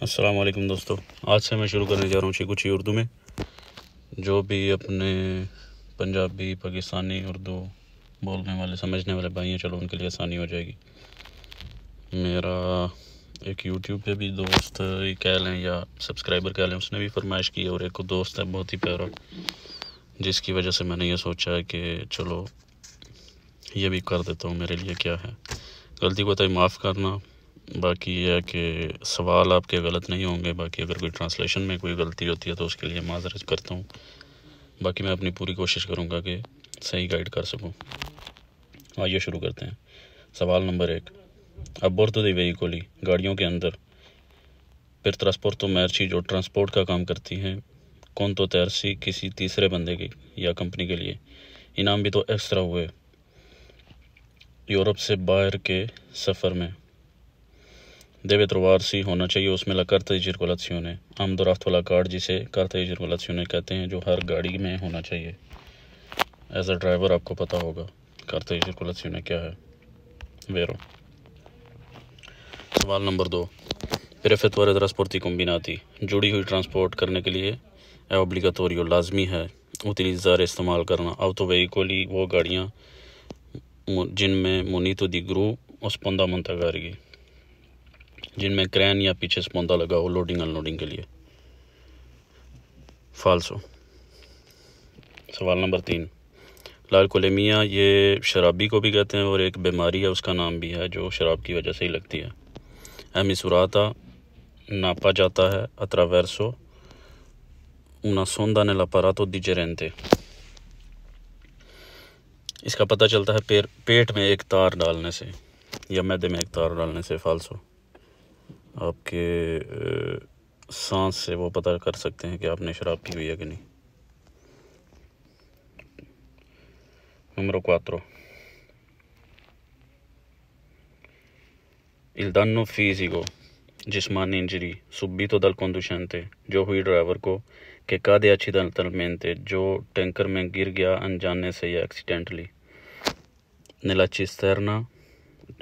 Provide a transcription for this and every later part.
अस्सलाम वालेकुम दोस्तों। आज से मैं शुरू करने जा रहा हूँ कुछ ही उर्दू में। जो भी अपने पंजाबी, पाकिस्तानी, उर्दू बोलने वाले, समझने वाले भाई हैं, चलो उनके लिए आसानी हो जाएगी। मेरा एक यूट्यूब पे भी दोस्त कह लें या सब्सक्राइबर कह लें, उसने भी फरमाइश की और एक दोस्त है बहुत ही प्यारा, जिसकी वजह से मैंने ये सोचा है कि चलो ये भी कर देता हूँ। मेरे लिए क्या है, गलती को तो माफ़ करना। बाकी यह है कि सवाल आपके गलत नहीं होंगे। बाकी अगर कोई ट्रांसलेशन में कोई गलती होती है तो उसके लिए माज़रत करता हूँ। बाकी मैं अपनी पूरी कोशिश करूँगा कि सही गाइड कर सकूँ। आइए शुरू करते हैं। सवाल नंबर 1। अब बोर्डो दे वेहिकोली, गाड़ियों के अंदर, फिर ट्रांसपोर्टो मैर्ची, जो ट्रांसपोर्ट का काम करती हैं, कौन तो तैरसी, किसी तीसरे बंदे की या कंपनी के लिए। इनाम भी तो एक्स्ट्रा हुए। यूरोप से बाहर के सफ़र में deve trovarsi, होना चाहिए उसमें la carta di circolazione, आमदोरफ्त वाला कार्ड जिसे carta di circolazione कहते हैं, जो हर गाड़ी में होना चाहिए। एज अ ड्राइवर आपको पता होगा carta di circolazione क्या है। वेरो। सवाल number 2। per effettuare trasporti combinati, जुड़ी हुई ट्रांसपोर्ट करने के लिए è obbligatorio, लाजमी है, utilizzare, इस्तेमाल करना, autoveicoli, वो गाड़ियाँ जिनमें munito di gru o sponda montacarghi, जिनमें क्रैन या पीछे स्पॉन्दा लगा हो लोडिंग अनलोडिंग के लिए। फाल्सो। सवाल नंबर 3। लालकोलेमिया, ये शराबी को भी कहते हैं और एक बीमारी है, उसका नाम भी है, जो शराब की वजह से ही लगती है। एमिसुराता, नापा जाता है, अत्रावेर्सो una sonda nell'apparato digerente, इसका पता चलता है पेट में एक तार डालने से या मैदे में एक तार डालने से। फाल्सो। आपके सांस से वो पता कर सकते हैं कि आपने शराब पी हुई है कि नहीं। नंबर 4। il danno fisico, जिस्मानी इंजरी, subito dal conducente, जो हुई ड्राइवर को, कि cade accidentalmente, जो टैंकर में गिर गया अनजाने से या एक्सीडेंटली। nella cisterna,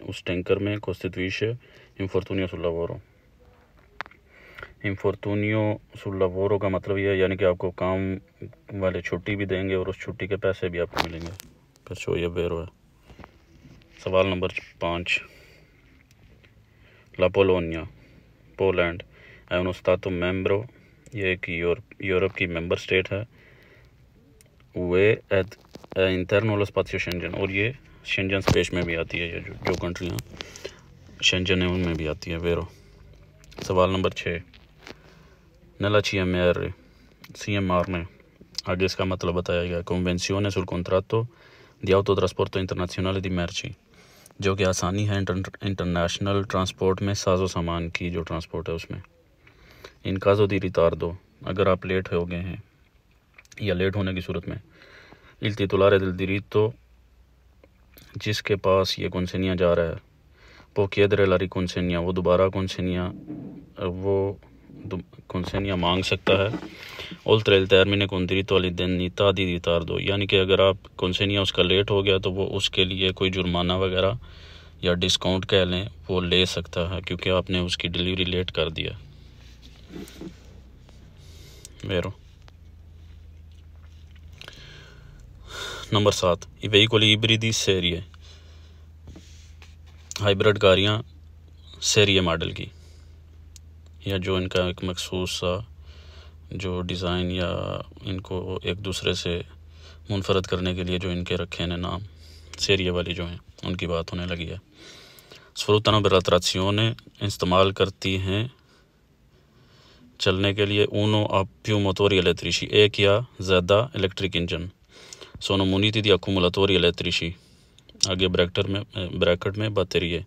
उस टैंकर में, costituisce infortunio sul lavoro। इन्फॉर्टूनियो सुल लावोरो का मतलब यह है, यानी कि आपको काम वाले छुट्टी भी देंगे और उस छुट्टी के पैसे भी आपको मिलेंगे। परसो ये बेरो है। सवाल नंबर 5। ला पोलोनिया, पोलैंड, है उन स्तातो मेम्ब्रो, ये एक यूरोप की मेंबर स्टेट है। वे इंटरनो स्पातियो शेंजन, और ये शेंजन स्पेस में भी आती है। ये जो कंट्रियाँ शेंजन है उनमें भी आती है। वेरो। सवाल नंबर 6। नला CMR में, आगे इसका मतलब बताया गया। कन्वेंसियोने सुल कॉन्ट्रात्तो di autotrasporto internazionale di merci, जो कि आसानी है इंटरनेशनल ट्रांसपोर्ट में साजो सामान की, जो ट्रांसपोर्ट है उसमें। इन काजो दी रितार्दो, अगर आप लेट हो गए हैं या लेट होने की सूरत में। il titolare del diritto, जिसके पास ये कॉन्सेनिया जा रहा है। può chiedere la riconsegna, वो दोबारा कॉन्सेनिया मांग सकता है। oltre il termine con diritto all'indennità di ritardo, यानी कि अगर आप कॉन्सेनिया उसका लेट हो गया तो वो उसके लिए कोई जुर्माना वगैरह या डिस्काउंट कह लें वो ले सकता है, क्योंकि आपने उसकी डिलीवरी लेट कर दिया। वेरो। Number 7। veicoli ibridi serie, hybrid गाड़ियाँ सेरिए मॉडल की, या जो इनका एक मखसूस सा जो डिज़ाइन या इनको एक दूसरे से मुनफरद करने के लिए जो इनके रखे हैं नाम, सेरिए वाली जो हैं उनकी बात होने लगी है। sfruttano per la trazione, इस्तेमाल करती हैं चलने के लिए uno o più motori elettrici, एक या ज़्यादा electric engine. sono muniti di accumulatori elettrici, आगे ब्रैकेट में बैटरी,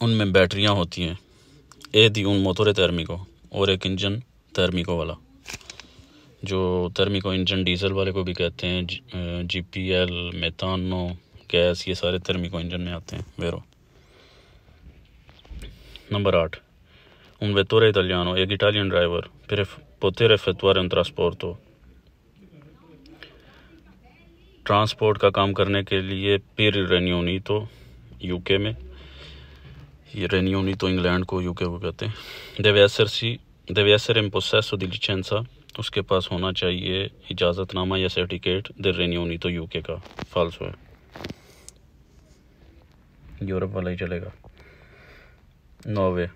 उनमें बैटरियाँ होती हैं। ए दी उन मोटोरे termico, और एक इंजन थर्मिको वाला, जो थर्मिको इंजन डीजल वाले को भी कहते हैं। GPL, मेथानो गैस, ये सारे थर्मिको इंजन में आते हैं। वेरो। नंबर 8। un vettore italiano, एक Italian driver, per poter effettuare un trasporto, transport का काम करने के लिए, per il Regno Unito, UK में, ये Regno Unito इंग्लैंड को, यूके को कहते हैं। deve essere in possesso di licenza, उसके पास होना चाहिए इजाज़तनामा या certificate del Regno Unito UK का। फाल्सो है, यूरोप वाला ही चलेगा। 9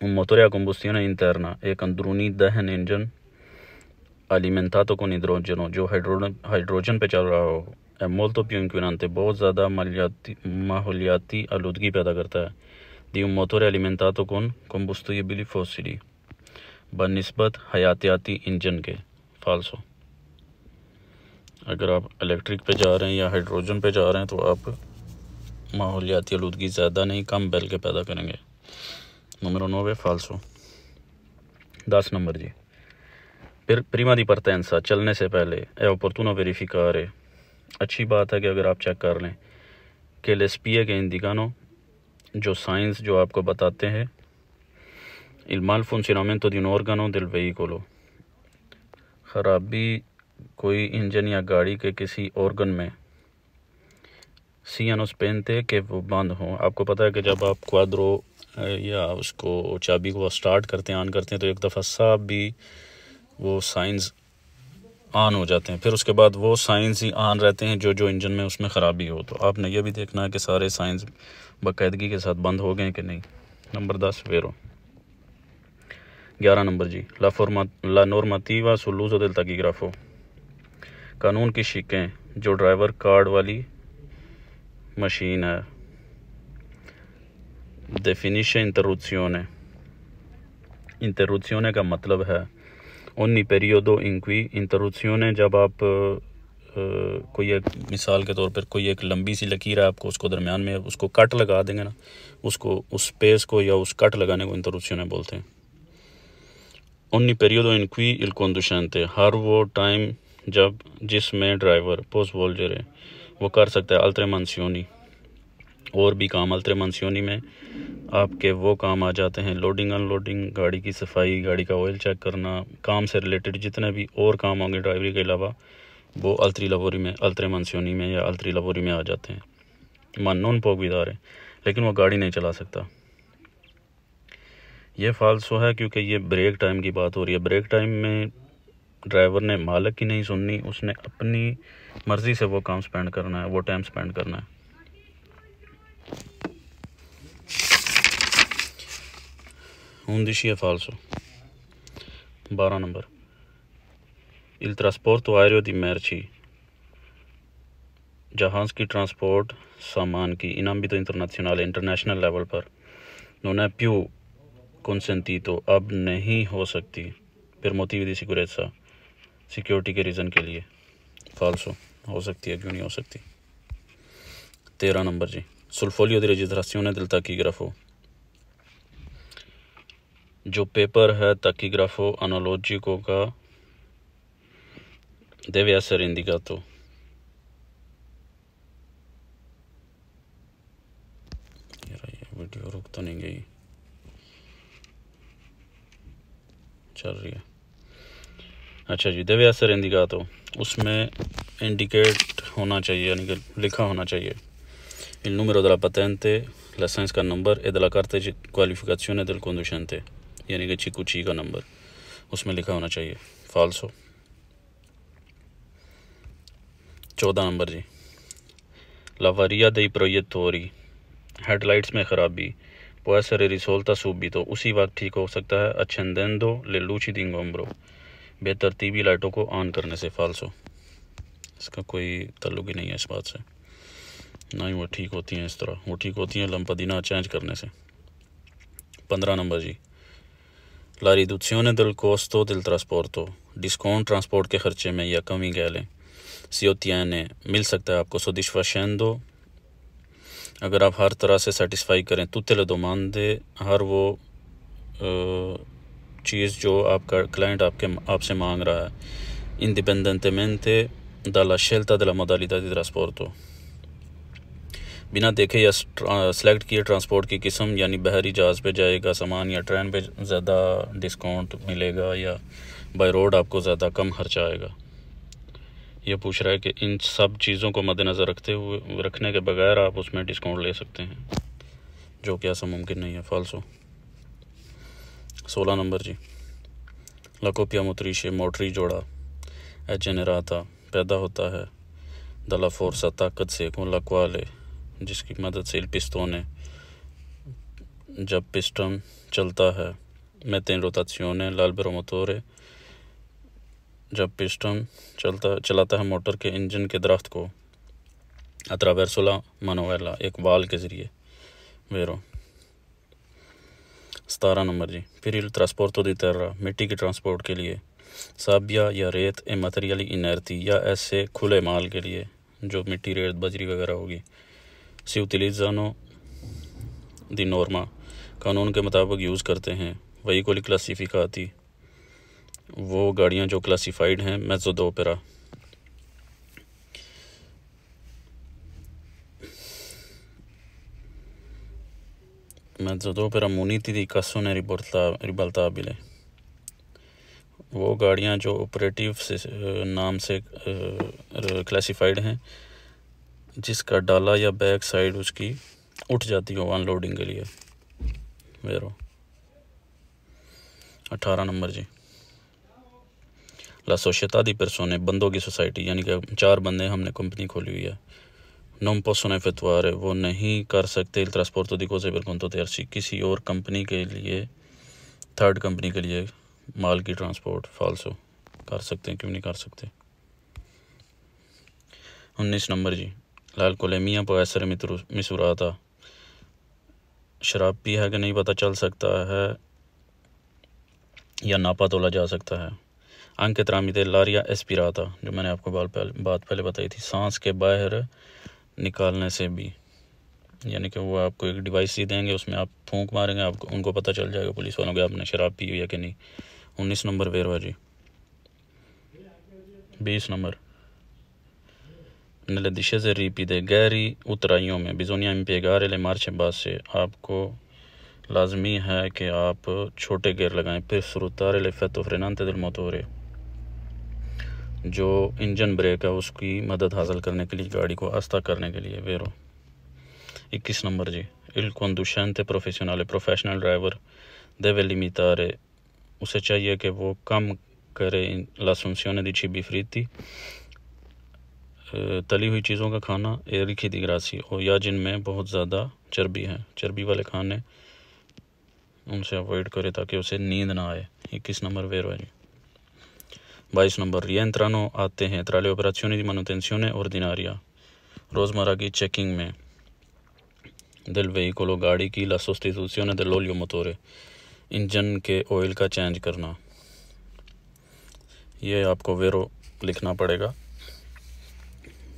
un motore a combustione interna, एक अंदरूनी दहन इंजन alimentato con idrogeno, जो हाइड्रोजन पे चल रहा हो, è molto più inquinante, बहुत ज़्यादा माहौलियाती आलूदगी पैदा करता है, di un motore alimentato con combustibili fossili, बनिस्बत हयातियाती इंजन के। फाल्सो, अगर आप इलेक्ट्रिक पे जा रहे हैं या हाइड्रोजन पे जा रहे हैं तो आप माहौलियाती आलूदगी ज़्यादा नहीं, कम बैल के पैदा करेंगे। नंबर 9 फाल्सो। 10 नंबर जी, प्रीमा दी परतेंसा, चलने से पहले, ए ऑपर्टूनो वेरिफिकारे, अच्छी बात है कि अगर आप चेक कर लें कि ले spie che indicano, जो साइंस जो आपको बताते हैं, il malfunzionamento di un organo del veicolo, ख़राबी कोई इंजन या गाड़ी के किसी ऑर्गन में, siano spente, कि वो बंद हो। आपको पता है कि जब आप क्वाड्रो या उसको चाबी को स्टार्ट करते हैं, ऑन करते हैं, तो एक दफ़ा सब भी वो साइंस ऑन हो जाते हैं, फिर उसके बाद वो साइंस ही ऑन रहते हैं जो इंजन में उसमें ख़राबी हो। तो आपने ये भी देखना है कि सारे साइंस बाकायदगी के साथ बंद हो गए कि नहीं। नंबर 10 वेरो। 11 नंबर जी, ला नॉर्माtiva sull'uso del tachigrafo, कानून की शिकें जो ड्राइवर कार्ड वाली मशीन है। definisce interruzione का मतलब है ogni periodo in cui, interruzione जब आप कोई एक, मिसाल के तौर पर कोई एक लंबी सी लकीर है, आपको उसको दरमियान में उसको कट लगा देंगे ना, उसको उस स्पेस को या उस कट लगाने को इंटररुप्शन बोलते हैं। ogni periodo in cui il conducente, हर वो टाइम जब जिसमें ड्राइवर पोस्ट वोल्जर है वो कर सकता है altre mansioni, और भी काम। altre mansioni में आपके वो काम आ जाते हैं लोडिंग अनलोडिंग, गाड़ी की सफाई, गाड़ी का ऑयल चेक करना, काम से रिलेटेड जितने भी और काम होंगे ड्राइवरी के अलावा, वो altre mansioni में या altri lavori में आ जाते हैं। ma non può guidare, लेकिन वो गाड़ी नहीं चला सकता। ये फाल्सो है क्योंकि ये ब्रेक टाइम की बात हो रही है। ब्रेक टाइम में ड्राइवर ने मालिक की नहीं सुननी, उसने अपनी मर्ज़ी से वो काम स्पेंड करना है, वो टाइम स्पेंड करना है। उन्दिशी है फाल्सो। 12 number, il trasporto aereo di merci, जहाज़ की ट्रांसपोर्ट सामान की in ambito internazionale, international level पर, non è più consentito, अब नहीं हो सकती, per motivi di sicurezza, security के रीज़न के लिए। फाल्सो, हो सकती है, क्यों नहीं हो सकती। 13 नंबर जी, sul foglio di registrazione del tachigrafo, जो पेपर है tachigrafo analogico का, deve essere indicato, वीडियो रुक तो नहीं गई, चल रही है। अच्छा जी, deve essere indicato, उसमें इंडिकेट होना चाहिए, यानी कि लिखा होना चाहिए। il numero della patente, licence का number, e della carta di qualificazione del conducente, यानी कि CQC का नंबर, उसमें लिखा होना चाहिए। फाल्सो। 14 नंबर जी, l'avaria dei proiettori, हेडलाइट्स में ख़राबी, può essere risolta subito, उसी वक्त ठीक हो सकता है, accendendo le luci di ingombro, बेतरतीबी लाइटों को ऑन करने से। फाल्सो, इसका कोई ताल्लुक ही नहीं है इस बात से, ना ही वो ठीक होती हैं इस तरह, वो ठीक होती हैं लंपदीना चेंज करने से। 15 नंबर जी, la riduzione del costo del trasporto, discount transport के ख़र्चे में या कमी कह लें, si ottiene, मिल सकता है आपको, soddisfacendo, अगर आप हर तरह से सेटिस्फाई करें, tutte le domande, हर वो चीज़ जो आपका क्लाइंट आपसे मांग रहा है, indipendentemente dalla scelta della modalità di trasporto, बिना देखे या सेलेक्ट किए ट्रांसपोर्ट की किस्म, यानी बहरी जहाज़ पे जाएगा सामान या ट्रेन पे ज़्यादा डिस्काउंट मिलेगा या बाय रोड आपको ज़्यादा कम खर्चा आएगा। ये पूछ रहा है कि इन सब चीज़ों को मद्देनज़र रखने के बगैर आप उसमें डिस्काउंट ले सकते हैं, जो कि ऐसा मुमकिन नहीं है, फाल्सो। 16 नंबर जी, la coppia motrice मोटरी जोड़ा è generata पैदा होता है dalla forza ताकत से con la quale जिसकी मदद से il pistone जब पिस्टन चलता है mette in rotazione l'albero motore जब पिस्टन चलाता है मोटर के इंजन के दरख्त को attraverso la manovella एक वाल के ज़रिए, वेरो। 17 नंबर जी, फिर il trasporto di terra मिट्टी के ट्रांसपोर्ट के लिए, साबिया या रेत ए मटेरियली इनर्टी या ऐसे खुले माल के लिए जो मिट्टी, रेत, बजरी वगैरह होगी, si utilizzano di norma कानून के मुताबिक यूज़ करते हैं, veicoli classificati वो गाड़ियाँ जो क्लासिफाइड हैं, mezzo d'opera muniti di cassone ribaltabile वो गाड़ियाँ जो ऑपरेटिव से नाम से क्लासिफाइड हैं, जिसका डाला या बैक साइड उसकी उठ जाती हो अनलोडिंग के लिए, वेरो। 18 नंबर जी, ला सोशेता दी persone बंदों की सोसाइटी, यानी कि 4 बंदे हमने कंपनी खोली हुई है, non possono effettuare वो नहीं कर सकते il trasporto di cose per conto terzi किसी और कंपनी के लिए, थर्ड कंपनी के लिए माल की ट्रांसपोर्ट, फाल्सो। कर सकते हैं, क्यों नहीं कर सकते। 19 नंबर जी, l'alcolemia può essere misurata शराब पी है कि नहीं पता चल सकता है या नापा तोला जा सकता है, anche tramite l'aria aspirata जो मैंने आपको बात पहले बताई थी, सांस के बाहर निकालने से भी, यानी कि वो आपको एक डिवाइस ही देंगे, उसमें आप फूंक मारेंगे, आपको उनको पता चल जाएगा पुलिस वालों को आपने शराब पी हुई है कि नहीं। 19 नंबर वेरवा जी। 20 नंबर, nelle discese ripide गहरी उतराइयों में bisogna impiegare le marce basse आपको लाजमी है कि आप छोटे गियर लगाएं, per sfruttare l'effetto frenante del motore जो इंजन ब्रेक है उसकी मदद हासिल करने के लिए, गाड़ी को आस्ता करने के लिए, वेरो। 21 नंबर जी, il conducente professionale professional driver deve limitare उसे चाहिए कि वो कम करे l'assunzione di cibi fritti तली हुई चीज़ों का खाना, ए रिखी दी ग्रासी और या जिनमें बहुत ज़्यादा चर्बी है, चर्बी वाले खाने उनसे अवॉइड करे ताकि उसे नींद ना आए। 21 नंबर वेरो है जी। 22 नंबर, रिएंट्रानो आते हैं tra le operazioni di manutenzione ordinaria रोज़मर्रा की चेकिंग में del veicolo गाड़ी की la sostituzione dell'olio motore engine के ऑयल का चेंज करना, ये आपको वेरो लिखना पड़ेगा।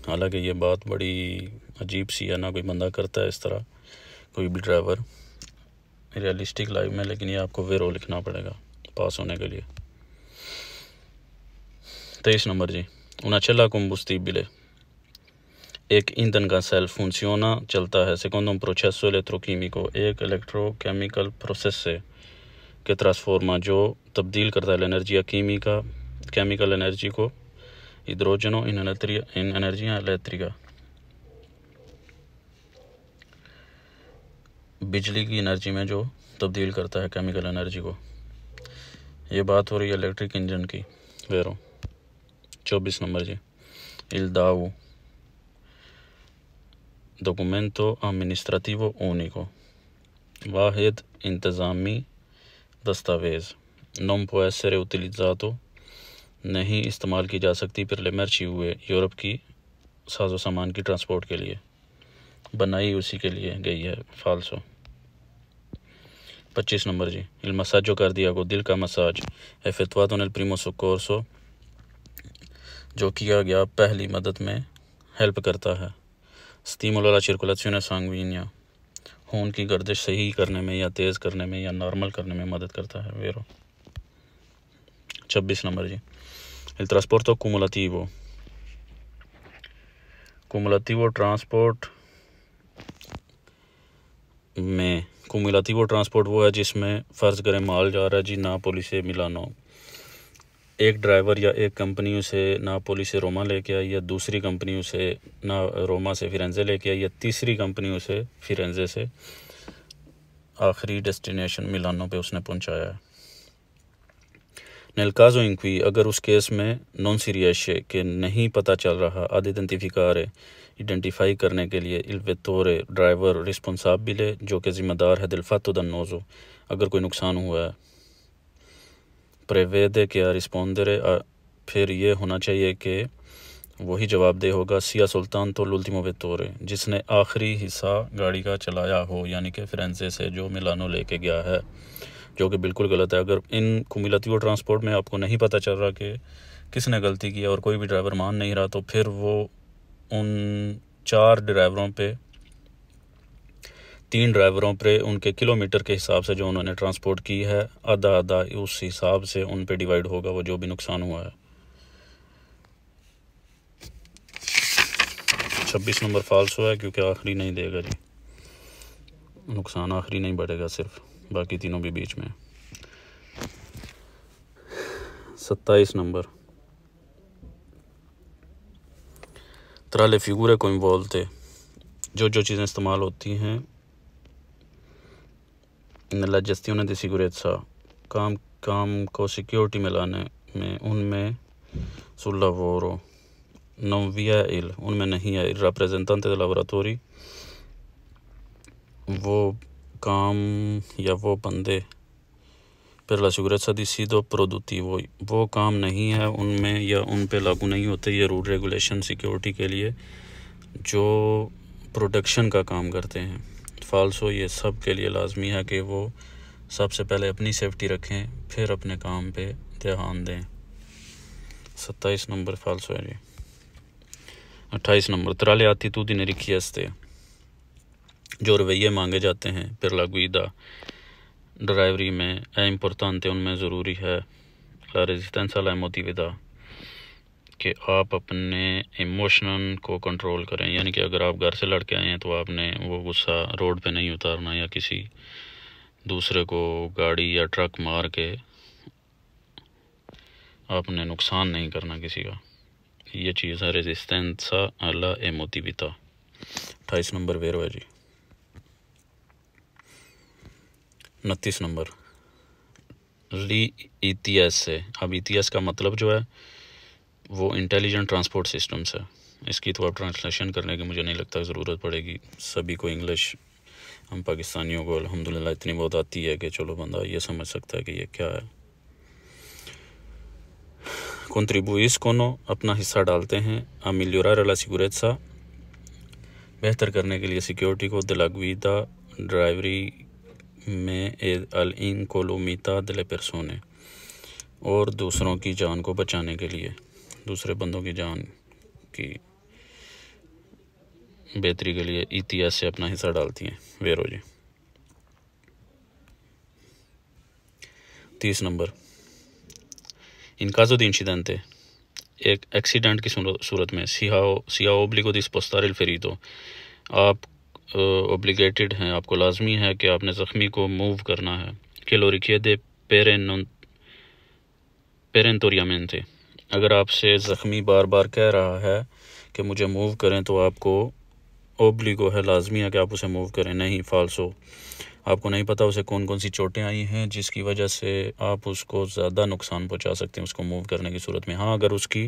हालांकि ये बात बड़ी अजीब सी है, ना कोई बंदा करता है इस तरह, कोई भी ड्राइवर रियलिस्टिक लाइफ में, लेकिन ये आपको वेरो लिखना पड़ेगा पास होने के लिए। 23 नंबर जी, una cella combustibile एक ईंधन का सेल funziona चलता है secondo un processo elettrochimico एक इलेक्ट्रोकेमिकल प्रोसेस से के ट्रांसफॉर्मा जो तब्दील करता है एनर्जी केमिकल एनर्जी को हाइड्रोजनो इन एनर्जी इलेक्ट्रिका बिजली की एनर्जी में जो तब्दील करता है केमिकल एनर्जी को। ये बात हो रही है इलेक्ट्रिक इंजन की, वेरो। 24 नंबर जी, il DAU documento amministrativo unico वाहिद इंतज़ामी दस्तावेज़ non può essere utilizzato नहीं इस्तेमाल की जा सकती per le merci हुए यूरोप की साजो सामान की ट्रांसपोर्ट के लिए, बनाई उसी के लिए गई है, फाल्सो। 25 नंबर जी, il massaggio cardiaco दिल का massage effettuato nel primo soccorso जो किया गया पहली मदद में हेल्प करता है, stimola la circolazione sanguigna खून की गर्दिश सही करने में या तेज़ करने में या नॉर्मल करने में मदद करता है, वेरो। 26 नंबर जी, il trasporto cumulativo ट्रांसपोर्ट में cumulativo ट्रांसपोर्ट वो है जिसमें फ़र्ज़ करें माल जा रहा है जी नापोली से मिलानो, एक ड्राइवर या एक कंपनी उसे नापोली से रोमा लेके आई, या दूसरी कंपनी उसे रोमा से फिरेंज़े लेके आई, या तीसरी कंपनी उसे फिरेंज़े से आखिरी डेस्टिनेशन मिलानो पे उसने पहुंचाया है। Nel caso in cui, अगर उस केस में non si riesce कि नहीं पता चल रहा ad identificare identify करने के लिए il vettore ड्राइवर responsabile जो कि ज़िम्मेदार है del fatto dannoso, अगर कोई नुकसान हुआ है, prevede कि rispondere फिर ये होना चाहिए कि वही जवाबदेह होगा sia soltanto l'ultimo vettore जिसने आखिरी हिस्सा गाड़ी का चलाया हो, यानी कि फिरेंजे से जो मिलानो लेके गया है, जो कि बिल्कुल गलत है। अगर इन कुमुलेटिव ट्रांसपोर्ट में आपको नहीं पता चल रहा कि किसने गलती की और कोई भी ड्राइवर मान नहीं रहा, तो फिर वो उन 4 ड्राइवरों पे 3 ड्राइवरों पे उनके किलोमीटर के हिसाब से जो उन्होंने ट्रांसपोर्ट की है आधा आधा उस हिसाब से उन पे डिवाइड होगा वो जो भी नुकसान हुआ है। 26 नंबर फाल्सो है क्योंकि आखिरी नहीं देगा जी, नुकसान आखिरी नहीं बढ़ेगा, सिर्फ बाकी तीनों भी बीच में। 27 number tra le figure coinvolte जो चीज़ें इस्तेमाल होती हैं nella gestione di sicurezza काम को सिक्योरिटी में लाने में, उनमें sul lavoro non vi è उनमें नहीं है il rappresentante dei lavoratori, वो काम या वो बंदे per la sicurezza di sito produttivo, वो काम नहीं है उनमें या उन पे लागू नहीं होते ये रूल रेगुलेशन सिक्योरिटी के लिए जो प्रोडक्शन का काम करते हैं। फाल्सो ये सब के लिए लाजमी है कि वो सबसे पहले अपनी सेफ्टी रखें फिर अपने काम पे ध्यान दें। 27 नंबर फाल्सो है जी। 28 number tra le attitudini richieste जो रवैये मांगे जाते हैं per la guida ड्राइवरी में है इम्पोर्टेंट, उनमें ज़रूरी है la resistenza alla emotività कि आप अपने इमोशन को कंट्रोल करें, यानी कि अगर आप घर से लड़के आए हैं तो आपने वो गुस्सा रोड पे नहीं उतारना या किसी दूसरे को गाड़ी या ट्रक मार के आपने नुकसान नहीं करना किसी का, ये चीज़ है रेजिस्टेंसा alla emotività। 28 नंबर वेरो है जी। 29 नंबर ली ETS से, अब ETS का मतलब जो है वो इंटेलिजेंट ट्रांसपोर्ट सिस्टम्स है, इसकी तो अब ट्रांसलेशन करने की मुझे नहीं लगता ज़रूरत पड़ेगी, सभी को इंग्लिश, हम पाकिस्तानियों को अल्हम्दुलिल्लाह इतनी बहुत आती है कि चलो बंदा ये समझ सकता है कि ये क्या है। contribuiscono अपना हिस्सा डालते हैं a migliorare la sicurezza बेहतर करने के लिए सिक्योरिटी को della guida ड्राइवरी में all'incolumità delle persone और दूसरों की जान को बचाने के लिए, दूसरे बंदों की जान की बेहतरी के लिए ETS से अपना हिस्सा डालती हैं वेरो जी। 30 number in caso di incidente एक एक्सीडेंट की सूरत में sia obbligo di spostare il ferito, आप ओब्लिगेटेड हैं, आपको लाजमी है कि आपने ज़ख्मी को मूव करना है che lo richiede perentoriamente, अगर आपसे ज़ख्मी बार बार कह रहा है कि मुझे मूव करें तो आपको ओब्लिगो है, लाजमी है कि आप उसे मूव करें। नहीं फाल्सो, आपको नहीं पता उसे कौन कौन सी चोटें आई हैं जिसकी वजह से आप उसको ज़्यादा नुकसान पहुंचा सकते हैं उसको मूव करने की सूरत में। हाँ, अगर उसकी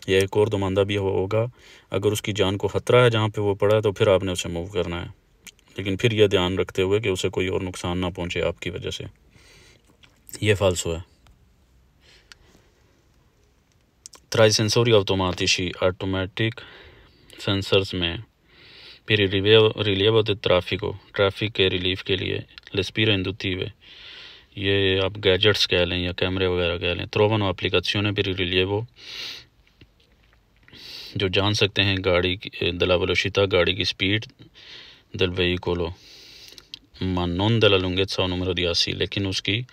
यह एक और दुमानदा भी होगा, अगर उसकी जान को ख़तरा है जहाँ पे वो पड़ा है तो फिर आपने उसे मूव करना है, लेकिन फिर यह ध्यान रखते हुए कि उसे कोई और नुकसान ना पहुँचे आपकी वजह से। ये फाल्सो है। tra i sensori automatici automatic sensors में per il rilievo del traffico, traffic के रिलीफ के लिए le spire induttive, ये आप गैजेट्स कह लें या कैमरे वगैरह कह लें, trovano applicazione per il rilievo जो जान सकते हैं गाड़ी della velocità, गाड़ी की speed, del veicolo ma non della lunghezza o numero di assi, लेकिन उसकी,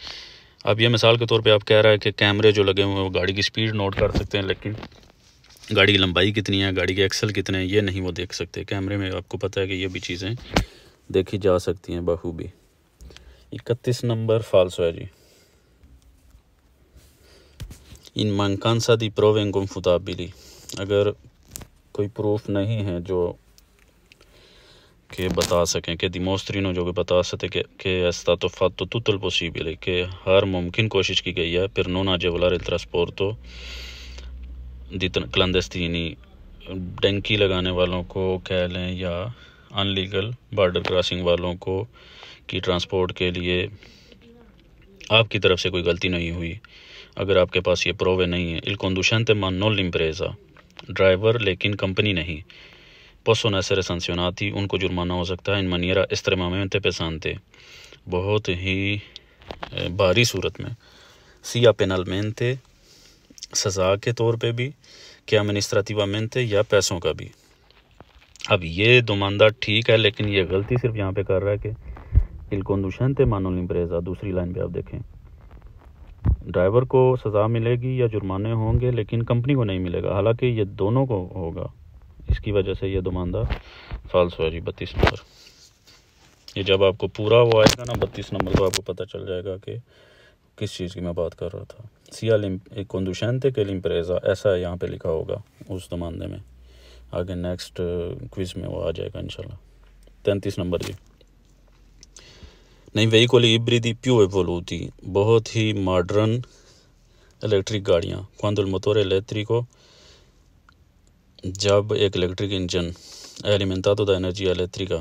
अब ये मिसाल के तौर पे आप कह रहा है कि कैमरे जो लगे हुए हैं वो गाड़ी की स्पीड नोट कर सकते हैं, लेकिन गाड़ी की लंबाई कितनी है, गाड़ी के एक्सल कितने हैं, ये नहीं वो देख सकते। कैमरे में आपको पता है कि ये भी चीज़ें देखी जा सकती हैं बखूबी। 31 नंबर फाल्सो है जी। इन mancanza di prove inconfutabili, अगर कोई प्रूफ नहीं है जो che bata सकें कि dimostrino जो कि बता सके che è stato fatto tutto il possibile, कि हर मुमकिन कोशिश की गई है per non agevolare il trasporto di clandestini, Dunki लगाने वालों को कह लें या अनलीगल बॉर्डर क्रॉसिंग वालों को कि ट्रांसपोर्ट के लिए आपकी तरफ से कोई गलती नहीं हुई अगर आपके पास ये प्रोवे नहीं है। il conducente ma non l'impresa, driver लेकिन कंपनी नहीं। possono essere sanzionati, उनको जुर्माना हो सकता है in maniera estremamente pesante, बहुत ही भारी सूरत में, sia penalmente, सज़ा के तौर पे भी, कि administrativamente या पैसों का भी। अब ये दुमानदार ठीक है, लेकिन ये गलती सिर्फ यहाँ पे कर रहा है कि il conducente ma non l'impresa, दूसरी लाइन पे आप देखें ड्राइवर को सज़ा मिलेगी या जुर्माने होंगे लेकिन कंपनी को नहीं मिलेगा, हालांकि ये दोनों को होगा। इसकी वजह से ये दुमानदार फाल्स है जी। 32 नंबर, ये जब आपको पूरा वो आएगा ना 32 नंबर, तो आपको पता चल जाएगा कि किस चीज़ की मैं बात कर रहा था। sia conducente che l'impresa, ऐसा यहाँ पे लिखा होगा उस दुमानदे में। आगे नेक्स्ट क्विज में वो आ जाएगा इंशाल्लाह। 33 नंबर जी, nei veicoli ibridi più evoluti, बहुत ही मॉडर्न इलेक्ट्रिक गाड़ियाँ, quando il motore elettrico, जब एक electric engine è alimentato da energia elettrica,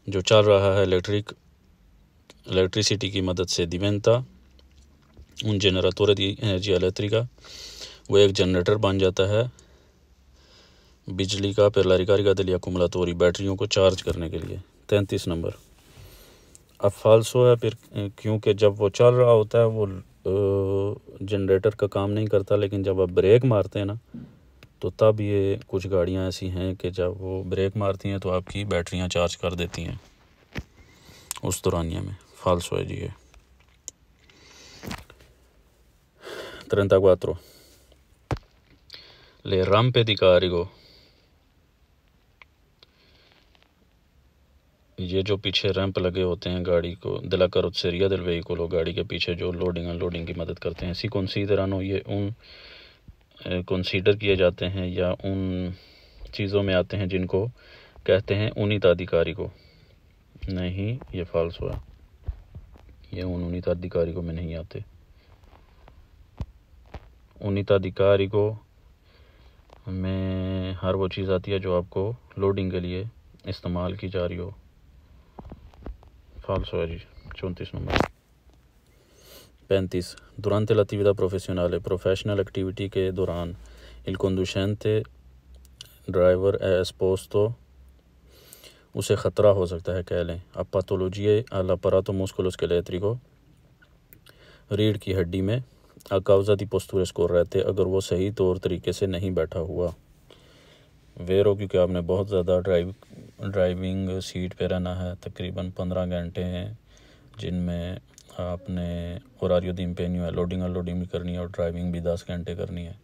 जो चल रहा है इलेक्ट्रिसिटी की मदद से, diventa un generatore di energia elettrica, वो एक जनरेटर बन जाता है बिजली का per la ricarica degli accumulatori, बैटरियों को चार्ज करने के लिए। 33 नंबर, अब फाल्सो है फिर, क्योंकि जब वो चल रहा होता है वो जनरेटर का काम नहीं करता, लेकिन जब आप ब्रेक मारते हैं ना, तो तब ये कुछ गाड़ियां ऐसी हैं कि जब वो ब्रेक मारती हैं तो आपकी बैटरियां चार्ज कर देती हैं उस दौरानिया में। फाल्सो है जी ये। 34, le rampe di carico, ये जो पीछे रैंप लगे होते हैं गाड़ी को, della carrozzeria del veicolo, गाड़ी के पीछे जो लोडिंग अनलोडिंग की मदद करते हैं। सी considerano, ये उन कंसीडर किए जाते हैं या उन चीज़ों में आते हैं जिनको कहते हैं उन्नीताधिकारी को। नहीं, ये फाल्स हुआ, ये उन उन्नीताधिकारी को में नहीं आते। उन्नीताधिकारी को में हर वो चीज़ आती है जो आपको लोडिंग के लिए इस्तेमाल की जा रही हो। फाल्सो है जी। 34 number. 35, durante l'attività professionale, professional activity के दौरान, il conducente, ड्राइवर è esposto, उसे ख़तरा हो सकता है कह लें, a patologie all'apparato muscoloscheletrico, रीढ़ की हड्डी में, a causa di posture scorrette, अगर वो सही तौर तरीके से नहीं बैठा हुआ। वेरो, क्योंकि आपने बहुत ज़्यादा ड्राइविंग सीट पे रहना है, तकरीबन 15 घंटे हैं जिनमें आपने होरारियो दी इम्पेनियो है, लोडिंग अनलोडिंग भी करनी है और ड्राइविंग भी 10 घंटे करनी है।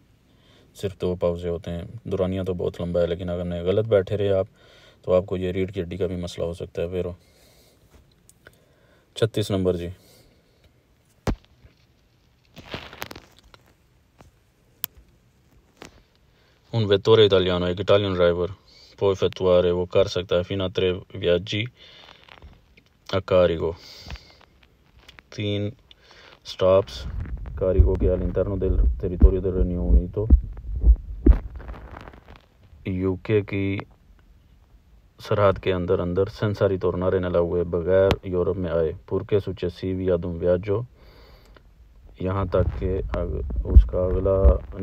सिर्फ 2 पाउजे होते हैं, दुरानिया तो बहुत लंबा है, लेकिन अगर गलत बैठे रहे आप तो आपको ये रीढ़ की हड्डी का भी मसला हो सकता है। वेरो। 36 नंबर जी, un vettore italiano, एक इटालियन ड्राइवर, può effettuare, वो कर सकता है, fino a 3 viaggi a carico, 3 stops carico che all'interno del territorio del Regno Unito, UK की सरहद के अंदर senza ritornare nella UE, बगैर यूरोप में आए, purché successivi ad un viaggio, यहाँ तक कि उसका अगला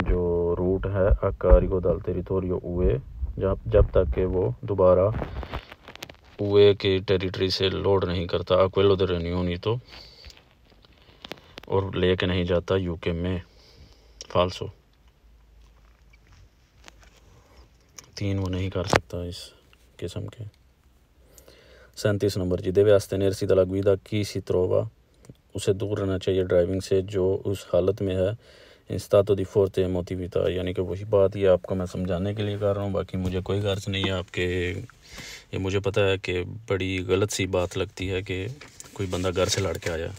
जो रूट है a carico dal territorio UE, जब तक कि वो दोबारा UE की टेरिटरी से लोड नहीं करता, a quello del Regno Unito, और लेके नहीं जाता यूके में। फाल्सो, 3 वो नहीं कर सकता इस किस्म के। 37 नंबर जी, deve astenersi dalla guida chi si trova, उसे दूर रहना चाहिए ड्राइविंग से जो उस हालत में है in stato di forte emotività, यानी कि वही बात ये आपको मैं समझाने के लिए कर रहा हूँ, बाकी मुझे कोई गर्ज नहीं है आपके। ये मुझे पता है कि बड़ी गलत सी बात लगती है कि कोई बंदा घर से लड़ के आया,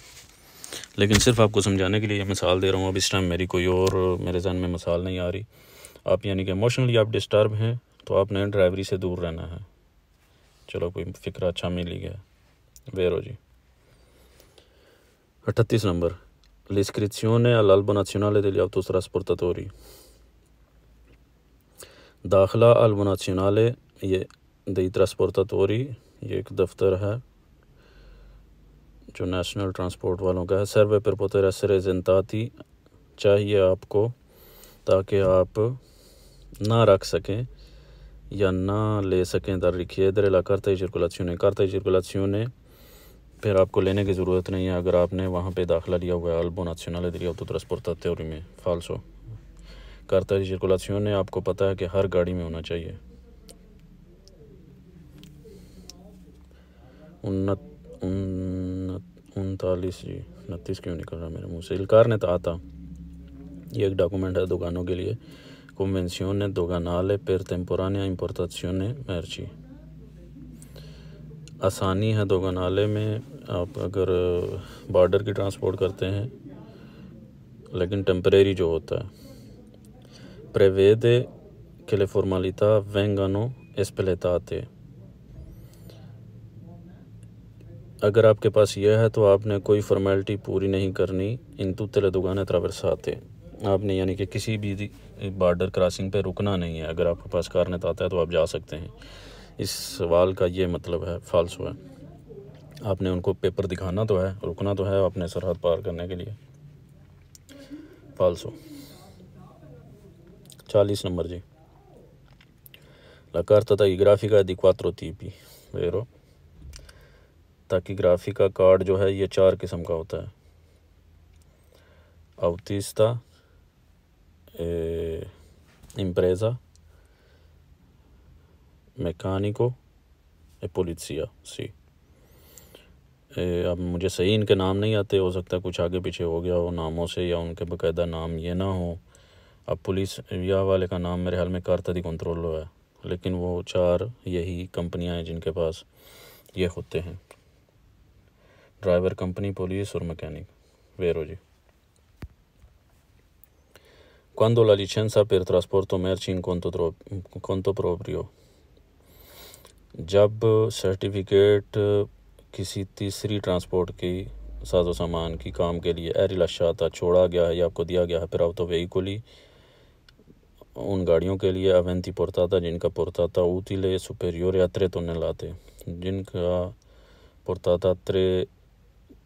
लेकिन सिर्फ आपको समझाने के लिए ये मिसाल दे रहा हूँ। अब इस टाइम मेरी कोई और मेरे जहन में मिसाल नहीं आ रही। आप यानी कि इमोशनली आप डिस्टर्ब हैं तो आपने ड्राइवरी से दूर रहना है। चलो कोई फ़िक्र अच्छा मिल ही गया। वेरो जी। 38 number, l'iscrizione all'albo nazionale degli autotrasportatori। दाखिला अल्बो nazionale ये dei trasportatori, ये एक दफ्तर है जो नेशनल ट्रांसपोर्ट वालों का है। सर्वे पर poter essere esentati, चाहिए आपको ताकि आप ना रख सकें या ना ले सकें da richiedere la carta di circolazione। carta di circolazione फिर आपको लेने की ज़रूरत नहीं है अगर आपने वहाँ पे दाखिला लिया हुआ है अल्बो nazionale degli autotrasportatori में। फाल्सो। carta di circolazione आपको पता है कि हर गाड़ी में होना चाहिए। 39 जी, 29 क्यों निकल रहा मेरे मुंह से। il carnet आता, ये एक डॉक्यूमेंट है दुकानों के लिए। convenzione doganale per temporanea importazione merci। आसानी है दोगनाले में आप अगर बॉर्डर की ट्रांसपोर्ट करते हैं, लेकिन टेम्परेरी जो होता है। prevede che le formalità vengano espletate। अगर आपके पास यह है तो आपने कोई फॉर्मेलिटी पूरी नहीं करनी। इन tutte le dogane traversate, आपने यानी कि किसी भी बॉर्डर क्रॉसिंग पे रुकना नहीं है। अगर आपके पास कारनेट आता है तो आप जा सकते हैं। इस सवाल का ये मतलब है फाल्सो है। आपने उनको पेपर दिखाना तो है, रुकना तो है अपने सरहद पार करने के लिए। फाल्सो। 40 नंबर जी, la carta tachigrafica di 4 tipi। वेरो। ताकीग्राफी का कार्ड जो है ये 4 किस्म का होता है। autista, impresa, meccanico e polizia सी। अब मुझे सही इनके नाम नहीं आते, हो सकता है कुछ आगे पीछे हो गया हो नामों से या उनके बाकायदा नाम ये ना हो। अब पुलिस या वाले का नाम मेरे ख्याल में कार्ता दी कंट्रोलो है, लेकिन वो 4 यही कंपनियां हैं जिनके पास ये होते हैं। ड्राइवर कंपनी, पुलिस और mechanic. वेरो ji. Quando la licenza per trasporto merci in conto proprio, जब सर्टिफिकेट किसी तीसरी ट्रांसपोर्ट की साजो सामान की काम के लिए रिलाशाता छोड़ा गया है या आपको दिया गया है पर auto veicoli, उन गाड़ियों के लिए अवेंती पोर्टाता जिनका पोर्टाता utile superiore a 3 tonnellate, जिनका पोर्टाता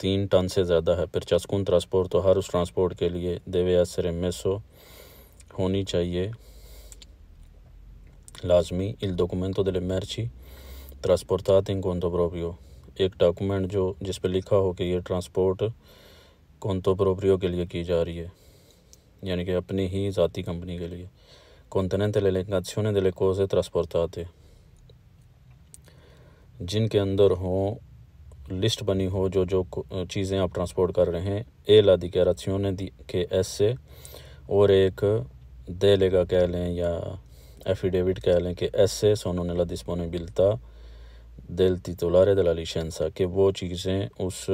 3 टन से ज़्यादा है। फिर ciascun trasporto, हर उस ट्रांसपोर्ट के लिए deve essere messo, होनी चाहिए लाजमी il documento delle merci trasportate in conto proprio, एक डॉक्यूमेंट जो जिस पे लिखा हो कि ये ट्रांसपोर्ट conto proprio के लिए की जा रही है, यानी कि अपनी ही ज़ाती कंपनी के लिए। contenente l'elencazione delle cose trasportate, जिनके अंदर हो लिस्ट बनी हो जो जो चीज़ें आप ट्रांसपोर्ट कर रहे हैं। e la dichiarazione che esse, और एक देलेगा कह लें या एफिडेविट कह लें कि esse sono nella disponibilità del titolare della licenza, कि वो चीज़ें उस